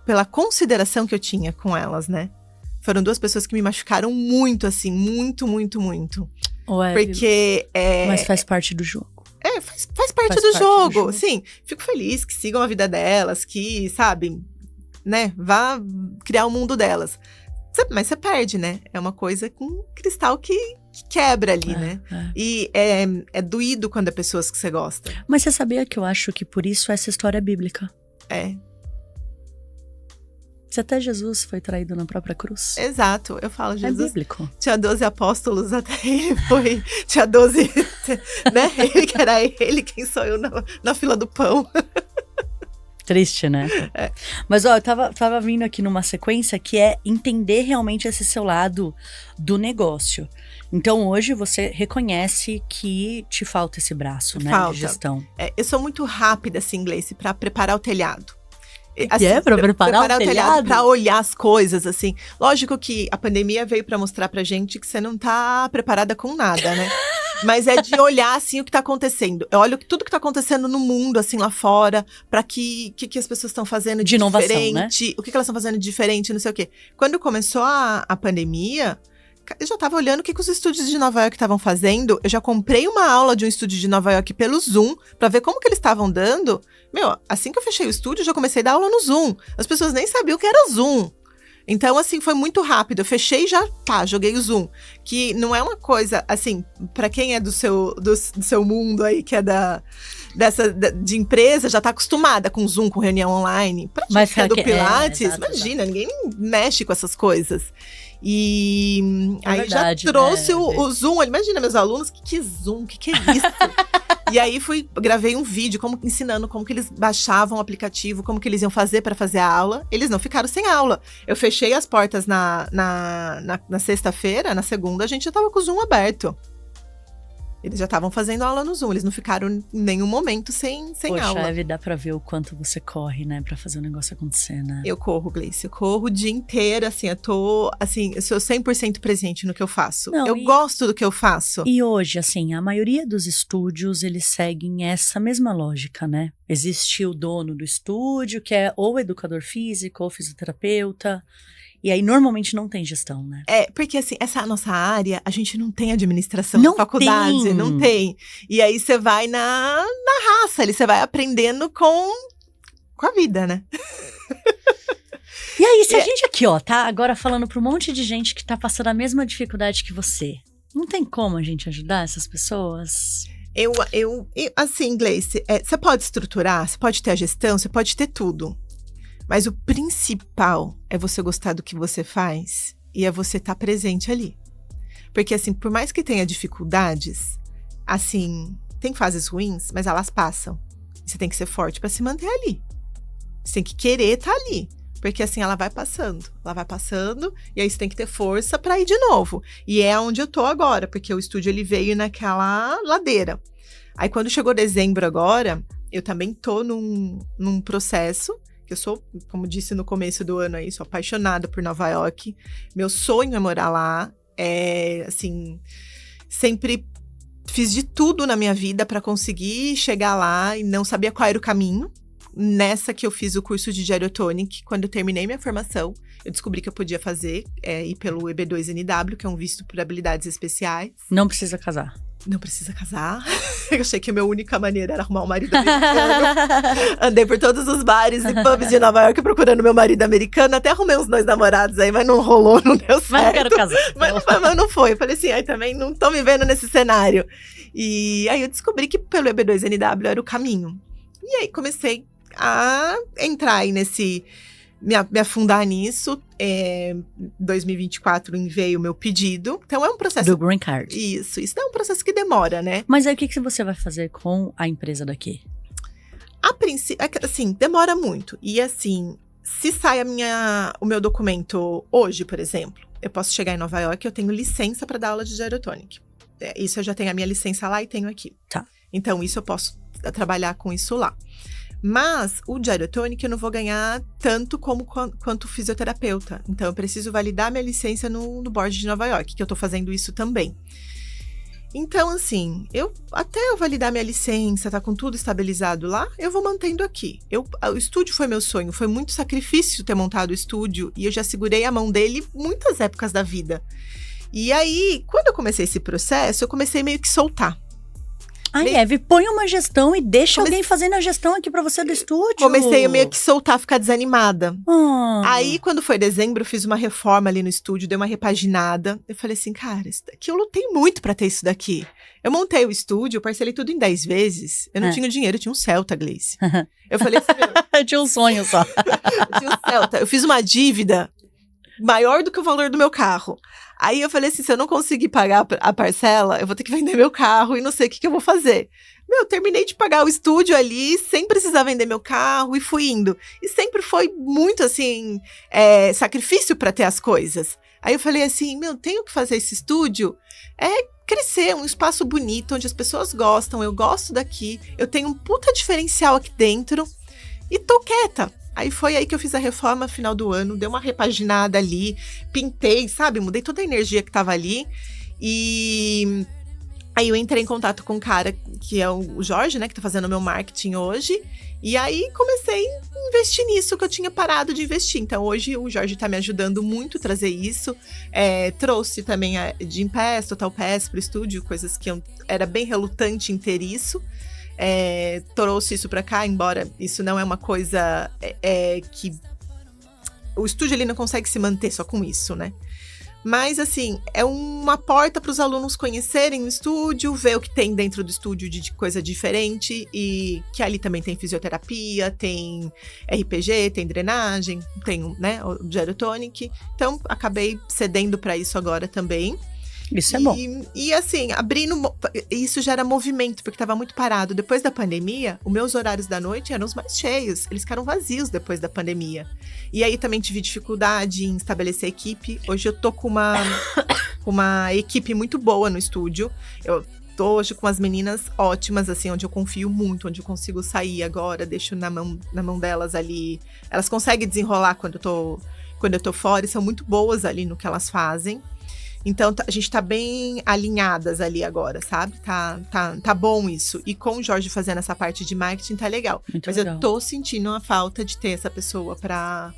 pela consideração que eu tinha com elas, né? Foram duas pessoas que me machucaram muito, assim, muito, muito, muito. Porque mas faz parte do jogo. Faz parte do jogo. Sim, fico feliz que sigam a vida delas, que, sabe, né, vá criar o mundo delas. Mas você perde, né? É uma coisa com cristal que quebra ali, né? E é doído quando é pessoas que você gosta. Mas você sabia que eu acho que por isso essa história é bíblica? Se até Jesus foi traído na própria cruz. Exato, eu falo, Jesus. É bíblico. Tinha 12 apóstolos, até ele foi. Tinha 12, né? Ele que era ele, quem sou eu na fila do pão. Triste, né? Mas, ó, eu tava vindo aqui numa sequência que é entender realmente esse seu lado do negócio. Então, hoje você reconhece que te falta esse braço, né? De gestão. Eu sou muito rápida, assim, Gleice, pra preparar o telhado. Assim, pra preparar o telhado? Pra olhar as coisas, assim. Lógico que a pandemia veio pra mostrar pra gente que você não tá preparada com nada, né? Mas é de olhar, assim, o que tá acontecendo. Eu olho tudo que tá acontecendo no mundo, assim, lá fora, pra que as pessoas estão fazendo de inovação, diferente. né? O que elas estão fazendo de diferente, não sei o quê. Quando começou a pandemia, eu já tava olhando o que os estúdios de Nova York estavam fazendo. Eu já comprei uma aula de um estúdio de Nova York pelo Zoom, pra ver como que eles estavam dando. Meu, assim que eu fechei o estúdio, eu já comecei a dar aula no Zoom. As pessoas nem sabiam o que era o Zoom. Então, assim, foi muito rápido. Eu fechei e já, joguei o Zoom. Que não é uma coisa, assim, pra quem é do seu mundo aí, que é de empresa, já tá acostumada com Zoom, com reunião online. Pra gente que é do Pilates, imagina, ninguém mexe com essas coisas. E aí verdade, já trouxe o Zoom. Imagina, meus alunos, que Zoom, que é isso? E aí gravei um vídeo ensinando como que eles baixavam o aplicativo, como que eles iam fazer para fazer a aula. Eles não ficaram sem aula. Eu fechei as portas na sexta-feira, na segunda a gente já tava com o Zoom aberto. Eles já estavam fazendo aula no Zoom, eles não ficaram em nenhum momento sem aula. Poxa, dá pra ver o quanto você corre, né, pra fazer o negócio acontecer, né? Eu corro, Gleice, eu corro o dia inteiro, assim, eu sou 100% presente no que eu faço. Gosto do que eu faço. E hoje, assim, a maioria dos estúdios, eles seguem essa mesma lógica, né? Existe o dono do estúdio, que é ou educador físico, ou fisioterapeuta. E aí, normalmente, não tem gestão, né? Porque assim, essa nossa área, a gente não tem administração na faculdade. Não tem. E aí, você vai na raça, ali, você vai aprendendo com a vida, né? E aí, se a gente aqui, ó, tá agora falando pra um monte de gente que tá passando a mesma dificuldade que você, não tem como a gente ajudar essas pessoas? Assim, Gleice, você pode estruturar, você pode ter a gestão, você pode ter tudo. Mas o principal é você gostar do que você faz e é você estar presente ali. Porque, assim, por mais que tenha dificuldades, assim, tem fases ruins, mas elas passam. Você tem que ser forte para se manter ali. Você tem que querer estar ali. Porque, assim, ela vai passando, e aí você tem que ter força para ir de novo. E é onde eu tô agora, porque o estúdio, ele veio naquela ladeira. Aí, quando chegou dezembro agora, eu também tô num processo. Eu sou, como disse no começo do ano aí, sou apaixonada por Nova York. Meu sonho é morar lá. Assim, sempre fiz de tudo na minha vida para conseguir chegar lá e não sabia qual era o caminho. nessa que eu fiz o curso de Gyrotonic, quando eu terminei minha formação, eu descobri que eu podia fazer, ir pelo EB2NW, que é um visto por habilidades especiais. Não precisa casar. Não precisa casar. Eu achei que a minha única maneira era arrumar um marido americano. Andei por todos os bares e pubs de Nova York procurando meu marido americano. Até arrumei uns 2 namorados aí, mas não rolou, não deu certo. Mas eu quero casar. Mas não foi. Eu falei assim, aí também não tô me vendo nesse cenário. E aí eu descobri que pelo EB2NW era o caminho. E aí comecei a entrar aí nesse... Me afundar nisso. 2024 veio o meu pedido. Então é um processo... Do Green Card. Isso é um processo que demora, né? Mas aí o que você vai fazer com a empresa daqui? A princípio, assim, demora muito. E assim, se sai o meu documento hoje, por exemplo, eu posso chegar em Nova York, eu tenho licença para dar aula de Gyrotonic. Isso eu já tenho a minha licença lá e tenho aqui. Tá. Então isso eu posso trabalhar com isso lá. Mas o Gyrotonic eu não vou ganhar tanto quanto fisioterapeuta. Então eu preciso validar minha licença no board de Nova York, que eu tô fazendo isso também. Então, assim, até eu validar minha licença, tá com tudo estabilizado lá, eu vou mantendo aqui. O estúdio foi meu sonho, foi muito sacrifício ter montado o estúdio, e eu já segurei a mão dele muitas épocas da vida. E aí, quando eu comecei esse processo, eu comecei meio que soltar. Ai, Eve, põe uma gestão e deixa alguém fazendo a gestão aqui pra você do estúdio. Comecei a meio que soltar, ficar desanimada. Aí, quando foi dezembro, eu fiz uma reforma ali no estúdio, dei uma repaginada. Eu falei assim, cara, isso daqui eu lutei muito pra ter isso daqui. Eu montei o estúdio, eu parcelei tudo em 10 vezes. Eu não tinha dinheiro, eu tinha um Celta, Gleice. Eu falei assim, eu tinha um sonho só. Eu tinha um Celta. Eu fiz uma dívida maior do que o valor do meu carro. Aí eu falei assim, se eu não conseguir pagar a parcela, eu vou ter que vender meu carro e não sei o que eu vou fazer. Terminei de pagar o estúdio ali, sem precisar vender meu carro e fui indo. E sempre foi muito, assim, sacrifício para ter as coisas. Aí eu falei assim, tenho que fazer esse estúdio, crescer, um espaço bonito, onde as pessoas gostam, eu gosto daqui, eu tenho um puta diferencial aqui dentro e tô quieta. Aí foi aí que eu fiz a reforma no final do ano, dei uma repaginada ali, pintei, sabe? Mudei toda a energia que tava ali. E aí eu entrei em contato com um cara que é o Jorge, né? Que tá fazendo o meu marketing hoje. E aí comecei a investir nisso que eu tinha parado de investir. Então hoje o Jorge tá me ajudando muito a trazer isso. Trouxe também a Gym Pass, Total Pass pro estúdio, coisas que eu era bem relutante em ter isso. Trouxe isso pra cá, embora isso não é uma coisa que o estúdio ele não consegue se manter só com isso, né? Mas assim, é uma porta para os alunos conhecerem o estúdio, ver o que tem dentro do estúdio de coisa diferente, e que ali também tem fisioterapia, tem RPG, tem drenagem, tem, né, o Gyrotonic. Então acabei cedendo para isso agora também. Isso é bom. E assim, isso gera movimento, porque estava muito parado. Depois da pandemia, os meus horários da noite eram os mais cheios. Eles ficaram vazios depois da pandemia. E aí também tive dificuldade em estabelecer equipe. Hoje eu tô com uma equipe muito boa no estúdio. Eu tô hoje com as meninas ótimas, assim, onde eu confio muito, onde eu consigo sair agora, deixo na mão delas ali. Elas conseguem desenrolar quando eu tô fora e são muito boas ali no que elas fazem. Então, a gente tá bem alinhadas ali agora, sabe? Tá bom isso. E com o Jorge fazendo essa parte de marketing, tá legal. Muito Mas legal. Eu tô sentindo uma falta de ter essa pessoa pra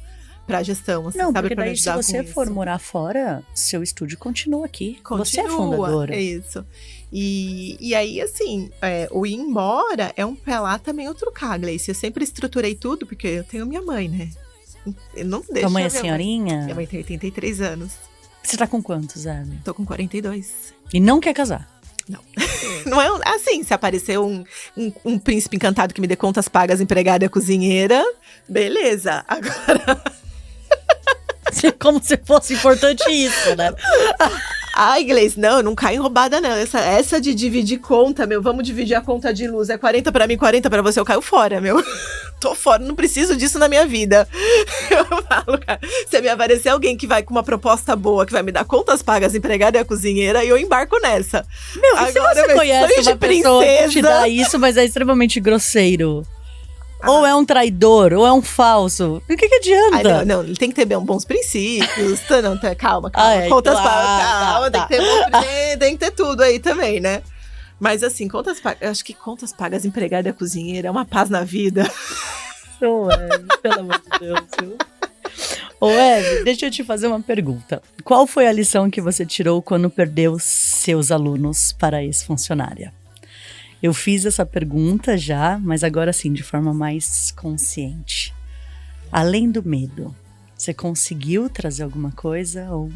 gestão, assim, não, sabe? Porque pra daí, me ajudar se você com for isso. morar fora, seu estúdio continua aqui. Continua, você é fundadora. É isso. E aí, assim, o ir embora é um pelar também outro cá, Gleice. Eu sempre estruturei tudo, porque eu tenho minha mãe, né? Eu não deixo. Tua mãe é minha senhorinha? Minha mãe tem 83 anos. Você tá com quantos, Eve? Tô com 42. E não quer casar? Não. Não é assim, se aparecer um príncipe encantado que me dê contas pagas, empregada e cozinheira, beleza. Agora... Como se fosse importante isso, né? Ai, Gleice, não cai em roubada, não. Essa de dividir conta, vamos dividir a conta de luz. É 40 pra mim, 40 pra você, eu caio fora, Tô fora, não preciso disso na minha vida. Eu falo, cara, se me aparecer alguém que vai com uma proposta boa, que vai me dar contas pagas, empregada e a cozinheira, eu embarco nessa. E se você conhece uma pessoa que te dá isso, mas é extremamente grosseiro? Ou é um traidor, ou é um falso. O que adianta? Não, ele tem que ter bons princípios. Calma. Contas pagas, calma. Tem que ter tudo aí também, né? Mas assim, contas pagas, eu acho que contas pagas, empregada e cozinheira é uma paz na vida. Ô, Eve, pelo amor de Deus, viu? Ô, Eve, deixa eu te fazer uma pergunta. Qual foi a lição que você tirou quando perdeu seus alunos para a ex-funcionária? Eu fiz essa pergunta já, mas agora sim, de forma mais consciente. Além do medo, você conseguiu trazer alguma coisa ou...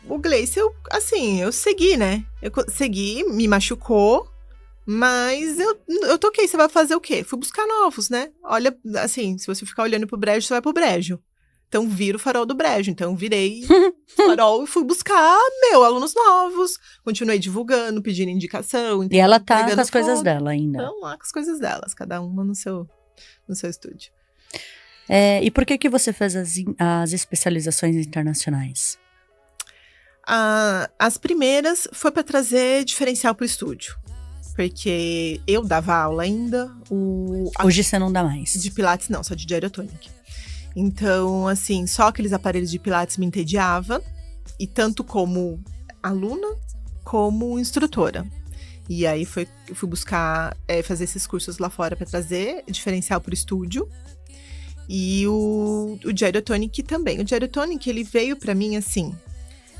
O Gleice, eu segui, né? Segui, me machucou, mas eu toquei. Você vai fazer o quê? Fui buscar novos, né? Olha, assim, se você ficar olhando pro brejo, você vai pro brejo. Então, vira o farol do brejo. Então, virei farol e fui buscar, alunos novos. Continuei divulgando, pedindo indicação. E ela tá com as coisas dela ainda. Estão lá com as coisas delas, cada uma no seu estúdio. E por que você fez as especializações internacionais? As primeiras foi para trazer diferencial pro estúdio. Porque eu dava aula ainda. Hoje você não dá mais. De Pilates não, só de Gyrotonic. Então, assim, só aqueles aparelhos de Pilates me entediava. E tanto como aluna, como instrutora. E aí eu fui buscar fazer esses cursos lá fora para trazer diferencial pro estúdio. E o Gyrotonic também. O Gyrotonic, ele veio para mim assim...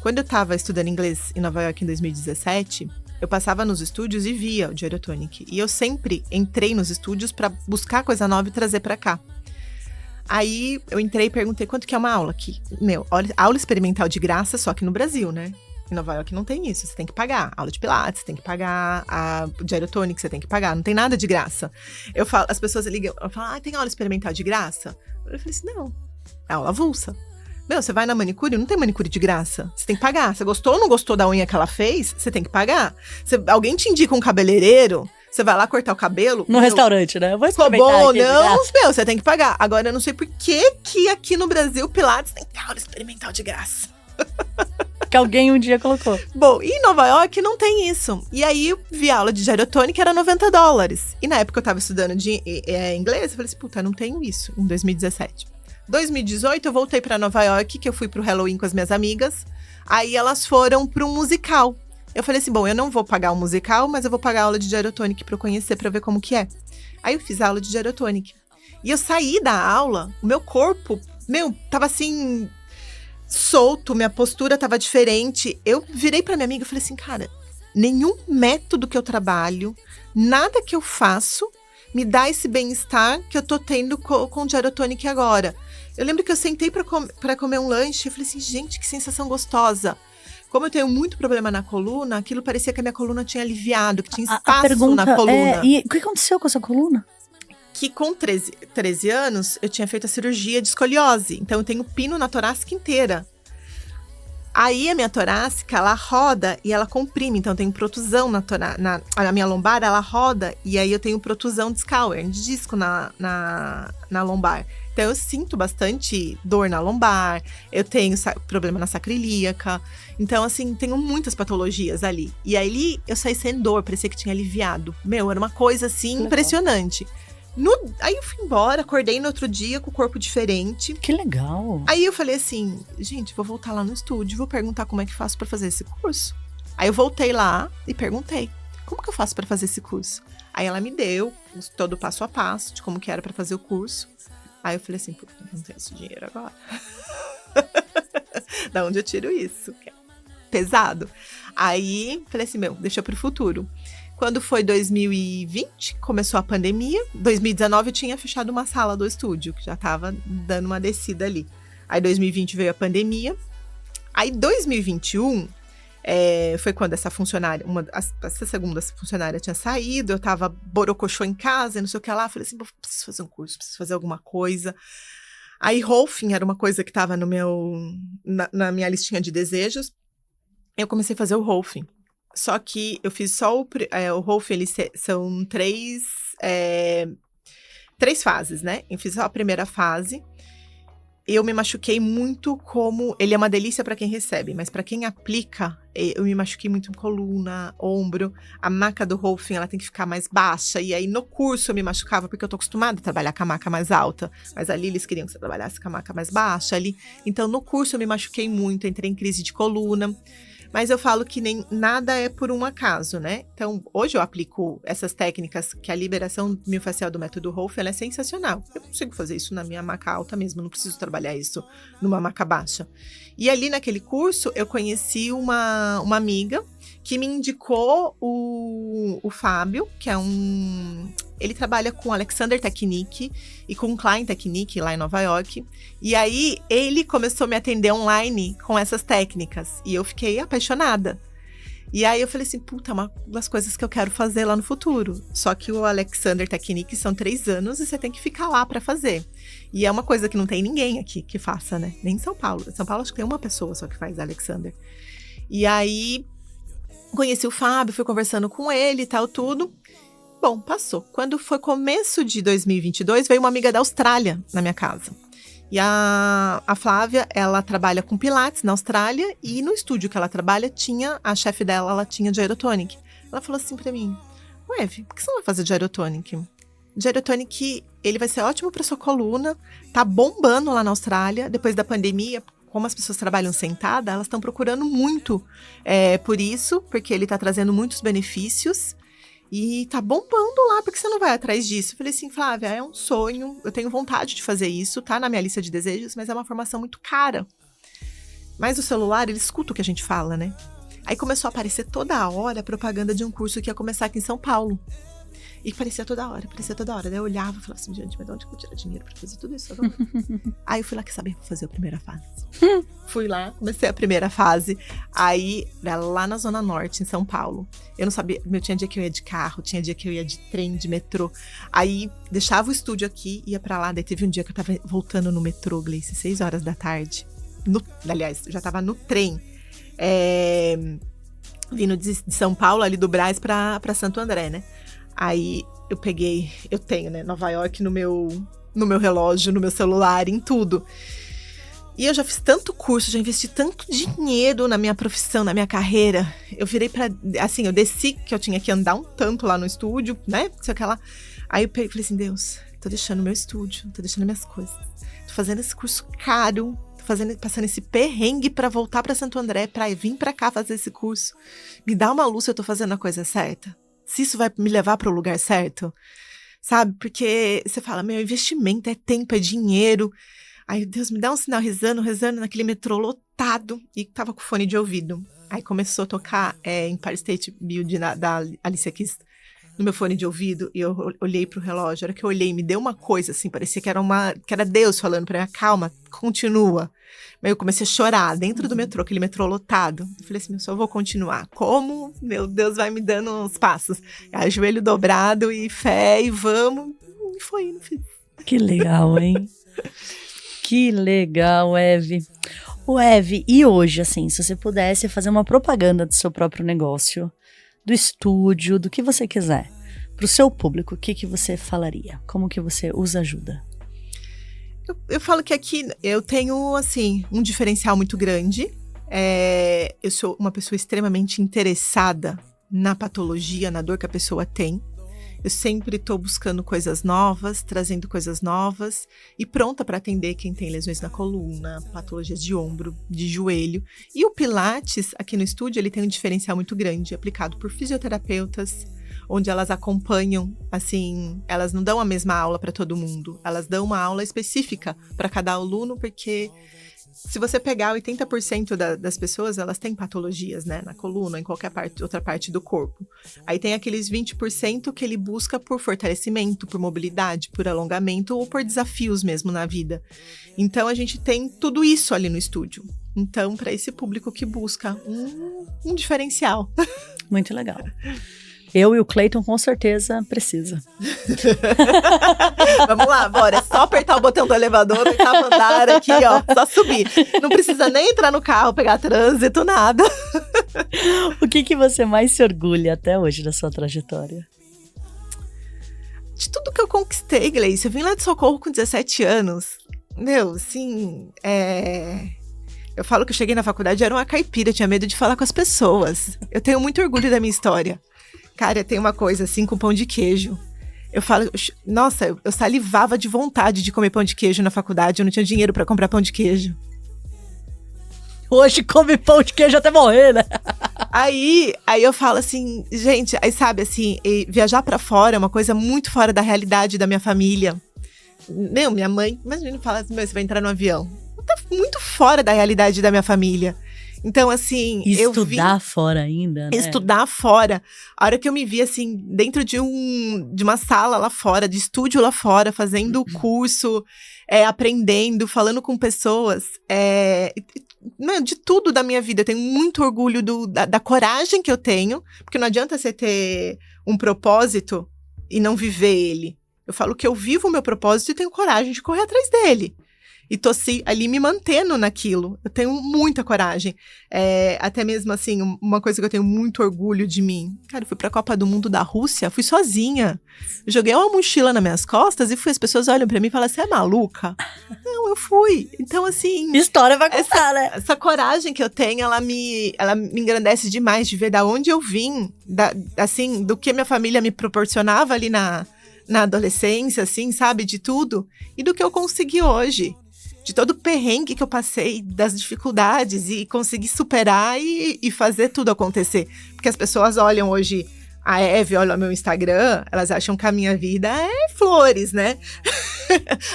Quando eu tava estudando inglês em Nova York em 2017, eu passava nos estúdios e via o Gyrotonic. E eu sempre entrei nos estúdios para buscar coisa nova e trazer para cá. Aí eu entrei e perguntei quanto que é uma aula aqui. Aula experimental de graça, só que no Brasil, né? Em Nova York não tem isso, você tem que pagar. Aula de Pilates, você tem que pagar. O Gyrotonic, você tem que pagar. Não tem nada de graça. As pessoas ligam, eu falo, tem aula experimental de graça? Eu falei assim, não, é aula avulsa. Você vai na manicure, não tem manicure de graça. Você tem que pagar. Você gostou ou não gostou da unha que ela fez, você tem que pagar. Alguém te indica um cabeleireiro, você vai lá cortar o cabelo. No restaurante, né? Eu vou experimentar bom, aqui, não, você tem que pagar. Agora, eu não sei por que aqui no Brasil, Pilates tem aula experimental de graça. Que alguém um dia colocou. Bom, e em Nova York não tem isso. E aí, eu vi a aula de Gyrotonic, era $90. E na época eu tava estudando inglês, eu falei assim, puta, eu não tenho isso, em 2017. 2018, eu voltei pra Nova York, que eu fui pro Halloween com as minhas amigas. Aí elas foram pra um musical. Eu falei assim, bom, eu não vou pagar o musical, mas eu vou pagar a aula de Gyrotonic pra eu conhecer, pra eu ver como que é. Aí eu fiz a aula de Gyrotonic. E eu saí da aula, o meu corpo, tava assim, solto, minha postura tava diferente. Eu virei pra minha amiga e falei assim, cara, nenhum método que eu trabalho, nada que eu faço, me dá esse bem-estar que eu tô tendo com o Gyrotonic agora. Eu lembro que eu sentei pra comer um lanche e falei assim, gente, que sensação gostosa. Como eu tenho muito problema na coluna, aquilo parecia que a minha coluna tinha aliviado, que tinha espaço na coluna. E o que aconteceu com a sua coluna? Que com 13 anos, eu tinha feito a cirurgia de escoliose. Então, eu tenho pino na torácica inteira. Aí, a minha torácica, ela roda e ela comprime. Então, eu tenho protusão na minha lombar, ela roda. E aí, eu tenho protusão discal, de disco na lombar. Então, eu sinto bastante dor na lombar. Eu tenho problema na sacroiliaca. Então, assim, tenho muitas patologias ali. E aí, eu saí sem dor, parecia que tinha aliviado. Era uma coisa, assim, impressionante. Aí eu fui embora, acordei no outro dia com o corpo diferente. Que legal! Aí eu falei assim, gente, vou voltar lá no estúdio, vou perguntar como é que faço pra fazer esse curso. Aí eu voltei lá e perguntei, como que eu faço pra fazer esse curso? Aí ela me deu todo o passo a passo de como que era pra fazer o curso. Aí eu falei assim, pô, não tenho esse dinheiro agora. Da onde eu tiro isso? Pesado. Aí falei assim, deixa pro futuro. Quando foi 2020, começou a pandemia. 2019 eu tinha fechado uma sala do estúdio, que já tava dando uma descida ali. Aí 2020 veio a pandemia. Aí 2021 foi quando essa funcionária, essa segunda funcionária tinha saído, eu tava borocochô em casa, não sei o que lá. Falei assim, preciso fazer um curso, preciso fazer alguma coisa. Aí Rolfing era uma coisa que tava na minha listinha de desejos. Eu comecei a fazer o Rolfing. Só que eu fiz só o Rolfing, são três fases, né? Eu fiz só a primeira fase. Eu me machuquei muito ele é uma delícia para quem recebe, mas para quem aplica, eu me machuquei muito em coluna, ombro. A maca do Rolfing, ela tem que ficar mais baixa. E aí no curso eu me machucava porque eu tô acostumada a trabalhar com a maca mais alta. Mas ali eles queriam que você trabalhasse com a maca mais baixa ali. Então no curso eu me machuquei muito, entrei em crise de coluna. Mas eu falo que nem nada é por um acaso, né? Então, hoje eu aplico essas técnicas, que a liberação miofascial do método Rolf, ela é sensacional. Eu consigo fazer isso na minha maca alta mesmo, não preciso trabalhar isso numa maca baixa. E ali naquele curso, eu conheci uma amiga que me indicou o Fábio, que é ele trabalha com Alexander Technique e com Klein Technique lá em Nova York. E aí, ele começou a me atender online com essas técnicas. E eu fiquei apaixonada. E aí, eu falei assim, puta, é uma das coisas que eu quero fazer lá no futuro. Só que o Alexander Technique são 3 anos e você tem que ficar lá pra fazer. E é uma coisa que não tem ninguém aqui que faça, né? Nem em São Paulo. Em São Paulo, acho que tem uma pessoa só que faz Alexander. E aí, conheci o Fábio, fui conversando com ele e tal, tudo. Bom, passou. Quando foi começo de 2022, veio uma amiga da Austrália na minha casa. E a Flávia, ela trabalha com Pilates na Austrália e no estúdio que ela trabalha, a chefe dela, ela tinha Gyrotonic. Ela falou assim pra mim, Eve, por que você não vai fazer Gyrotonic? Gyrotonic, ele vai ser ótimo pra sua coluna, tá bombando lá na Austrália, depois da pandemia. Como as pessoas trabalham sentada, elas estão procurando muito por isso, porque ele tá trazendo muitos benefícios. E tá bombando lá, porque você não vai atrás disso? Eu falei assim, Flávia, é um sonho, eu tenho vontade de fazer isso, tá na minha lista de desejos, mas é uma formação muito cara. Mas o celular, ele escuta o que a gente fala, né? Aí começou a aparecer toda hora a propaganda de um curso que ia começar aqui em São Paulo. E aparecia toda hora. Daí eu olhava e falava assim, gente, mas de onde que eu tiro dinheiro pra fazer tudo isso? Aí eu fui lá, quer saber, vou fazer a primeira fase. Fui lá, comecei a primeira fase. Aí, lá na Zona Norte, em São Paulo. Eu não sabia, tinha dia que eu ia de carro, tinha dia que eu ia de trem, de metrô. Aí, deixava o estúdio aqui, ia pra lá. Daí teve um dia que eu tava voltando no metrô, Gleice, 6 horas da tarde. Aliás, eu já tava no trem. Vindo de São Paulo, ali do Brás, pra Santo André, né? Aí eu tenho, né, Nova York no meu relógio, no meu celular, em tudo. E eu já fiz tanto curso, já investi tanto dinheiro na minha profissão, na minha carreira. Eu virei assim, eu desci, que eu tinha que andar um tanto lá no estúdio, né, sei lá. Aí eu falei assim, Deus, tô deixando meu estúdio, tô deixando minhas coisas. Tô fazendo esse curso caro, passando esse perrengue pra voltar pra Santo André, pra vir pra cá fazer esse curso. Me dá uma luz se eu tô fazendo a coisa certa. Se isso vai me levar para o lugar certo, sabe? Porque você fala, meu, investimento é tempo, é dinheiro. Aí, Deus, me dá um sinal rezando naquele metrô lotado. E tava com fone de ouvido. Aí começou a tocar Empire State Building da Alicia Keys no meu fone de ouvido. E eu olhei pro relógio. A hora que eu olhei, me deu uma coisa, assim, parecia que era Deus falando pra mim, calma, continua. Mas eu comecei a chorar dentro do metrô, aquele metrô lotado. Eu falei assim, eu só vou continuar. Como? Meu Deus, vai me dando uns passos. Aí, joelho dobrado e fé, e vamos. E foi indo, filho. Que legal, hein? Que legal, Eve. O Eve, e hoje, assim, se você pudesse fazer uma propaganda do seu próprio negócio, do estúdio, do que você quiser, pro seu público, o que você falaria? Como que você os ajuda? Eu falo que aqui eu tenho, assim, um diferencial muito grande. Eu sou uma pessoa extremamente interessada na patologia, na dor que a pessoa tem. Eu sempre estou buscando coisas novas, trazendo coisas novas e pronta para atender quem tem lesões na coluna, patologias de ombro, de joelho. E o Pilates, aqui no estúdio, ele tem um diferencial muito grande, aplicado por fisioterapeutas, onde elas acompanham, assim, elas não dão a mesma aula para todo mundo, elas dão uma aula específica para cada aluno, porque se você pegar 80% das pessoas, elas têm patologias, né, na coluna, em qualquer outra parte do corpo. Aí tem aqueles 20% que ele busca por fortalecimento, por mobilidade, por alongamento ou por desafios mesmo na vida. Então a gente tem tudo isso ali no estúdio. Então, para esse público que busca um diferencial. Muito legal. Eu e o Clayton, com certeza, precisa. Vamos lá, bora. É só apertar o botão do elevador, oitavo andar aqui, ó. Só subir. Não precisa nem entrar no carro, pegar trânsito, nada. O que você mais se orgulha até hoje da sua trajetória? De tudo que eu conquistei, Gleice. Eu vim lá de Socorro com 17 anos. Meu, assim, eu falo que eu cheguei na faculdade, era uma caipira, eu tinha medo de falar com as pessoas. Eu tenho muito orgulho da minha história. Cara, tem uma coisa assim com pão de queijo. Eu falo, nossa, eu salivava de vontade de comer pão de queijo na faculdade. Eu não tinha dinheiro pra comprar pão de queijo. Hoje come pão de queijo até morrer, né? Aí eu falo assim, gente, aí sabe assim, viajar pra fora é uma coisa muito fora da realidade da minha família. Minha mãe, imagina, fala assim, você vai entrar no avião. Tá muito fora da realidade da minha família. Então, assim, Estudar fora ainda, né? Estudar fora. A hora que eu me vi, assim, dentro de uma sala lá fora, de estúdio lá fora, fazendo curso, aprendendo, falando com pessoas, de tudo da minha vida. Eu tenho muito orgulho da coragem que eu tenho, porque não adianta você ter um propósito e não viver ele. Eu falo que eu vivo o meu propósito e tenho coragem de correr atrás dele. E tô ali me mantendo naquilo. Eu tenho muita coragem. Até mesmo assim, uma coisa que eu tenho muito orgulho de mim. Cara, eu fui pra Copa do Mundo da Rússia, fui sozinha. Eu joguei uma mochila nas minhas costas e as pessoas olham pra mim e falam, você é maluca? Não, eu fui. Então, assim... História vai contar, né? Essa coragem que eu tenho, ela me engrandece demais de ver da onde eu vim. Assim, do que minha família me proporcionava ali na adolescência, assim, sabe? De tudo. E do que eu consegui hoje. De todo o perrengue que eu passei, das dificuldades, e consegui superar e fazer tudo acontecer. Porque as pessoas olham hoje a Eve, olham o meu Instagram, elas acham que a minha vida é flores, né?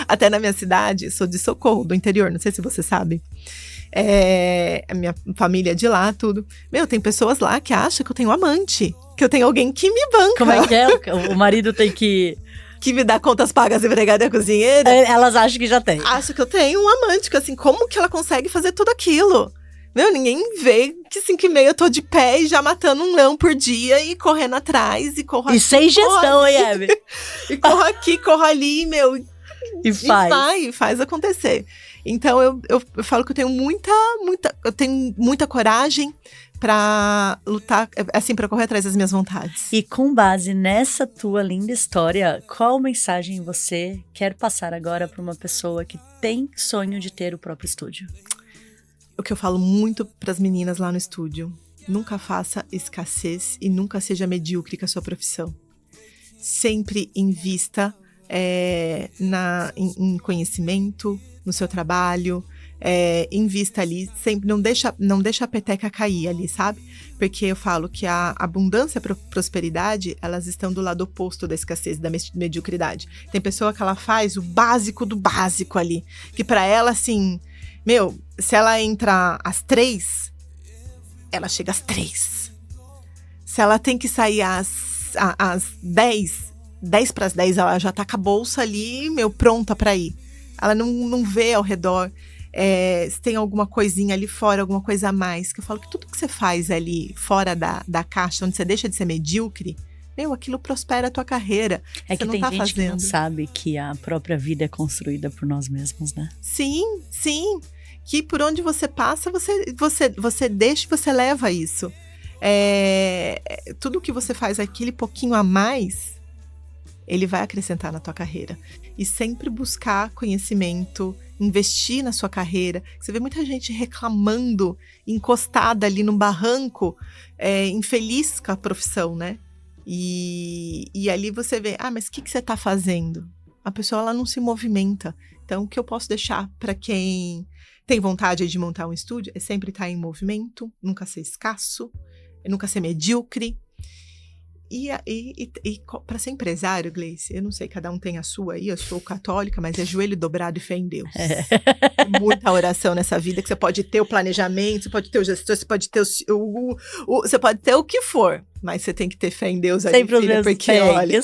Até na minha cidade, sou de Socorro, do interior, não sei se você sabe. A minha família é de lá, tudo. Tem pessoas lá que acham que eu tenho amante, que eu tenho alguém que me banca. Como é que é? O marido tem que me dá contas pagas, empregada e cozinheira. Elas acham que já tem. Acho que eu tenho um amante, que assim, como que ela consegue fazer tudo aquilo? Ninguém vê que 5h30 eu tô de pé e já matando um leão por dia e correndo atrás e corro aqui. E sem gestão, hein, Eve? E corro aqui, corro ali, E faz acontecer. Então, eu falo que eu tenho muita coragem pra lutar, assim, pra correr atrás das minhas vontades. E com base nessa tua linda história, qual mensagem você quer passar agora pra uma pessoa que tem sonho de ter o próprio estúdio? O que eu falo muito pras meninas lá no estúdio: nunca faça escassez e nunca seja medíocre com a sua profissão. Sempre invista em conhecimento, no seu trabalho. Invista ali, sempre não deixa a peteca cair ali, sabe? Porque eu falo que a abundância e a prosperidade, elas estão do lado oposto da escassez, da mediocridade. Tem pessoa que ela faz o básico do básico ali, que pra ela, assim, se ela entra às 3, ela chega às 3. Se ela tem que sair às 10 para as 10, ela já tá com a bolsa ali, pronta pra ir. Ela não vê ao redor se tem alguma coisinha ali fora, alguma coisa a mais. Que eu falo que tudo que você faz ali fora da caixa, onde você deixa de ser medíocre, aquilo prospera a tua carreira. É que tem gente que não sabe que a própria vida é construída por nós mesmos, né? Sim. Que por onde você passa, você deixa e você leva isso. Tudo que você faz aquele pouquinho a mais, ele vai acrescentar na tua carreira. E sempre buscar conhecimento, investir na sua carreira. Você vê muita gente reclamando, encostada ali no barranco, infeliz com a profissão, né? E ali você vê, mas o que você está fazendo? A pessoa, ela não se movimenta. Então, o que eu posso deixar para quem tem vontade de montar um estúdio é sempre estar em movimento, nunca ser escasso, nunca ser medíocre. E para ser empresário, Gleice, eu não sei, cada um tem a sua aí, eu sou católica, mas é joelho dobrado e fé em Deus. Muita oração nessa vida, que você pode ter o planejamento, você pode ter o gestor, você pode ter você pode ter o que for, mas você tem que ter fé em Deus ali, filha, porque olha...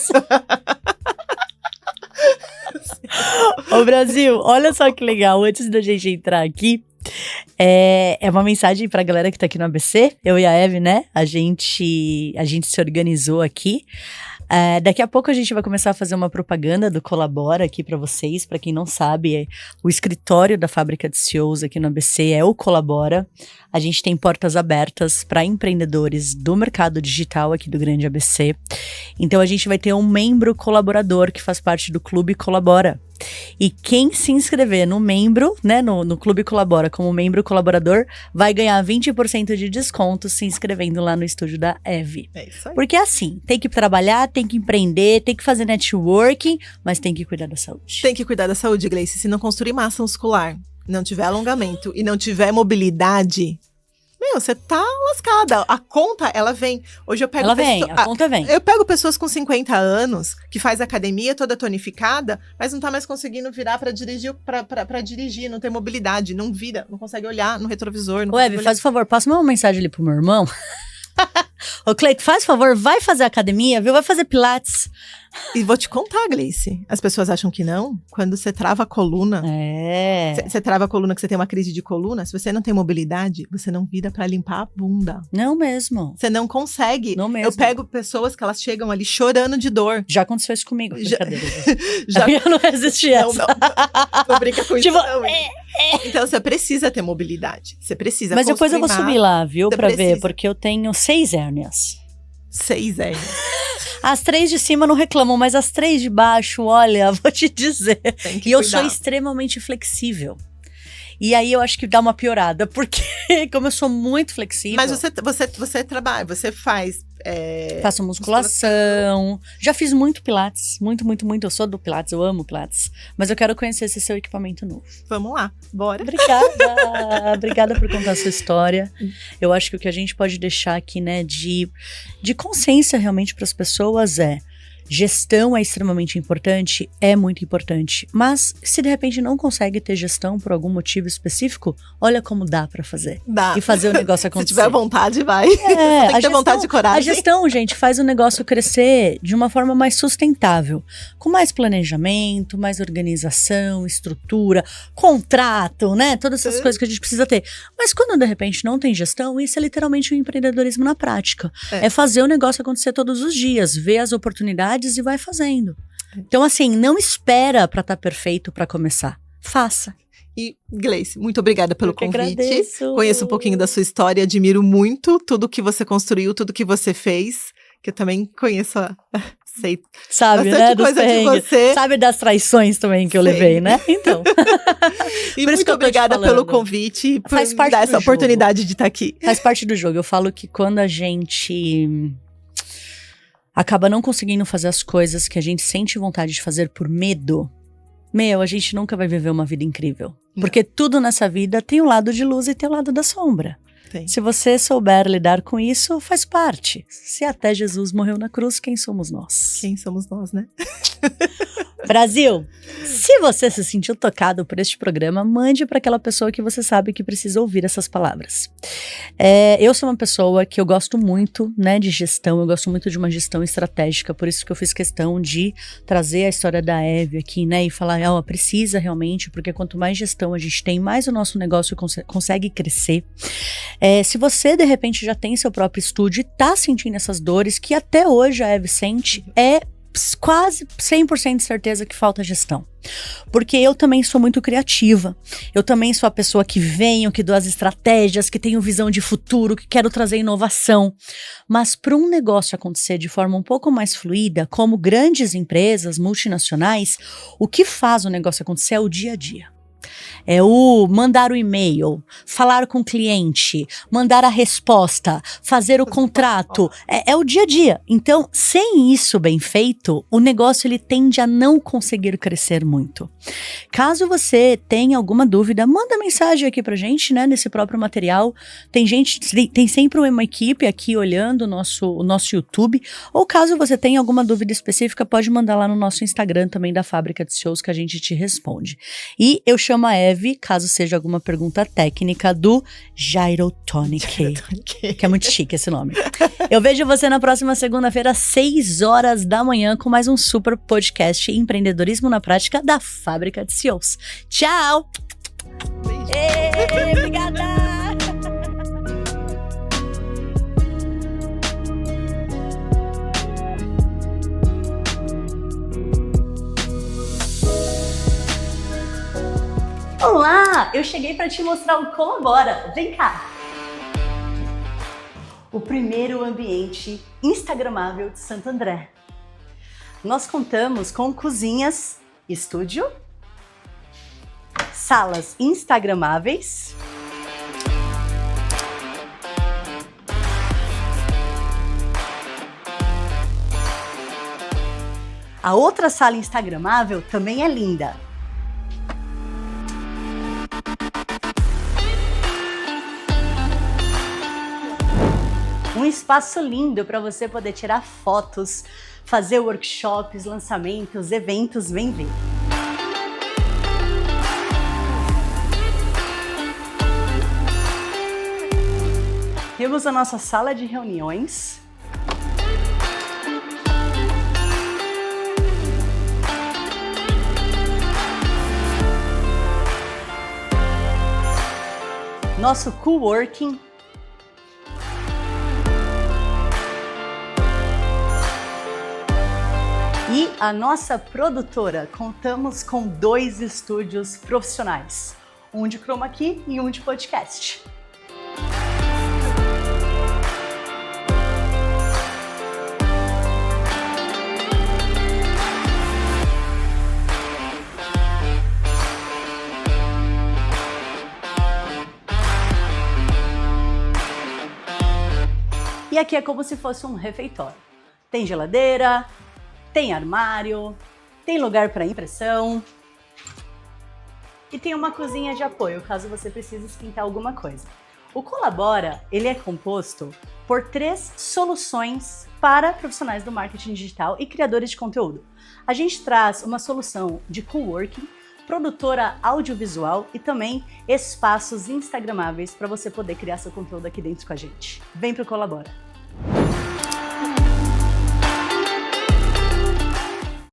Ô Brasil, olha só que legal, antes da gente entrar aqui, é uma mensagem pra galera que tá aqui no ABC, eu e a Eve, né? A gente se organizou aqui. Daqui a pouco a gente vai começar a fazer uma propaganda do Colabora aqui pra vocês. Pra quem não sabe, o escritório da Fábrica de CEOs aqui no ABC é o Colabora. A gente tem portas abertas para empreendedores do mercado digital aqui do Grande ABC. Então a gente vai ter um membro colaborador que faz parte do Clube Colabora. E quem se inscrever no membro, né, no Clube Colabora como membro colaborador, vai ganhar 20% de desconto se inscrevendo lá no estúdio da Eve. É isso aí. Porque assim, tem que trabalhar, tem que empreender, tem que fazer networking, mas tem que cuidar da saúde. Tem que cuidar da saúde, Gleice, se não construir massa muscular. não tiver alongamento e não tiver mobilidade, meu, você tá lascada. A conta, ela vem. Hoje eu pego a conta vem. Eu pego pessoas com 50 anos que faz academia toda tonificada, mas não tá mais conseguindo virar pra dirigir, não tem mobilidade, não vira, não consegue olhar no retrovisor. Ô, Eve, faz o favor, passa uma mensagem ali pro meu irmão. Ô, Cleito, faz favor, vai fazer academia, viu? Vai fazer pilates. E vou te contar, Gleice. As pessoas acham que não. Quando você trava a coluna. Você trava a coluna, que você tem uma crise de coluna. Se você não tem mobilidade, você não vira pra limpar a bunda. Não mesmo. Você não consegue. Não mesmo. Eu pego pessoas que elas chegam ali chorando de dor. Já aconteceu isso comigo. Já. Eu não resisti a essa. Não brinca com isso, não. Então, você precisa ter mobilidade. Você precisa. Mas depois eu vou subir lá, viu? Pra ver, porque eu tenho 6 hérnias. 6 hérnias. As 3 de cima não reclamam, mas as 3 de baixo, olha, vou te dizer. E eu sou extremamente flexível. E aí eu acho que dá uma piorada, porque como eu sou muito flexível... Mas você trabalha, você faz... Faço musculação. Já fiz muito pilates, muito. Eu sou do pilates, eu amo pilates. Mas eu quero conhecer esse seu equipamento novo. Vamos lá, bora. Obrigada por contar a sua história. Eu acho que o que a gente pode deixar aqui, né, de consciência realmente para as pessoas gestão é extremamente importante, é muito importante. Mas se de repente não consegue ter gestão por algum motivo específico, olha como dá pra fazer. Dá. E fazer o negócio acontecer. Se tiver vontade, vai. Tem que ter vontade e coragem. A gestão, gente, faz o negócio crescer de uma forma mais sustentável. Com mais planejamento, mais organização, estrutura, contrato, né? Todas essas coisas que a gente precisa ter. Mas quando de repente não tem gestão, isso é literalmente o empreendedorismo na prática. É fazer o negócio acontecer todos os dias, ver as oportunidades e vai fazendo. Então, assim, não espera pra estar perfeito pra começar. Faça. E, Gleice, muito obrigada pelo convite. Agradeço. Conheço um pouquinho da sua história, admiro muito tudo que você construiu, tudo que você fez, que eu também conheço, sei. Sabe, bastante né? coisa de você. Sabe das traições também que eu levei, né? Então. E muito obrigada pelo convite, por dar essa oportunidade de estar aqui. Faz parte do jogo. Eu falo que quando a gente acaba não conseguindo fazer as coisas que a gente sente vontade de fazer por medo, a gente nunca vai viver uma vida incrível. Porque tudo nessa vida tem o lado de luz e tem o lado da sombra. Tem. Se você souber lidar com isso, faz parte. Se até Jesus morreu na cruz, quem somos nós? Quem somos nós, né? Brasil, se você se sentiu tocado por este programa, mande para aquela pessoa que você sabe que precisa ouvir essas palavras. Eu sou uma pessoa que eu gosto muito, né, de gestão, eu gosto muito de uma gestão estratégica, por isso que eu fiz questão de trazer a história da Eve aqui, né, e falar, precisa realmente, porque quanto mais gestão a gente tem, mais o nosso negócio consegue crescer. Se você, de repente, já tem seu próprio estúdio e tá sentindo essas dores, que até hoje a Eve sente, quase 100% de certeza que falta gestão. Porque eu também sou muito criativa. Eu também sou a pessoa que venho, que dou as estratégias, que tenho visão de futuro, que quero trazer inovação. Mas para um negócio acontecer de forma um pouco mais fluida, como grandes empresas multinacionais, o que faz o negócio acontecer é o dia a dia. É o mandar o e-mail, falar com o cliente, mandar a resposta, fazer o contrato, é o dia a dia. Então, sem isso bem feito, o negócio ele tende a não conseguir crescer muito. Caso você tenha alguma dúvida, manda mensagem aqui pra gente, né, nesse próprio material. Tem sempre uma equipe aqui olhando o nosso YouTube, ou caso você tenha alguma dúvida específica, pode mandar lá no nosso Instagram também da Fábrica de Shows que a gente te responde. E eu chamo a Eve, caso seja alguma pergunta técnica, do Gyrotonic, que é muito chique esse nome. Eu vejo você na próxima segunda-feira, às 6 horas da manhã, com mais um super podcast Empreendedorismo na Prática da Fábrica de CEOs. Tchau! Obrigada! Olá! Eu cheguei para te mostrar o Colabora. Vem cá! O primeiro ambiente instagramável de Santo André. Nós contamos com cozinhas, estúdio, salas instagramáveis, a outra sala instagramável também é linda. Um espaço lindo para você poder tirar fotos, fazer workshops, lançamentos, eventos, vem ver. Temos a nossa sala de reuniões. Nosso coworking. E a nossa produtora, contamos com 2 estúdios profissionais, um de chroma key e um de podcast. E aqui é como se fosse um refeitório. Tem geladeira, tem armário, tem lugar para impressão e tem uma cozinha de apoio, caso você precise esquentar alguma coisa. O Colabora, ele é composto por 3 soluções para profissionais do marketing digital e criadores de conteúdo. A gente traz uma solução de coworking, produtora audiovisual e também espaços instagramáveis para você poder criar seu conteúdo aqui dentro com a gente. Vem pro Colabora!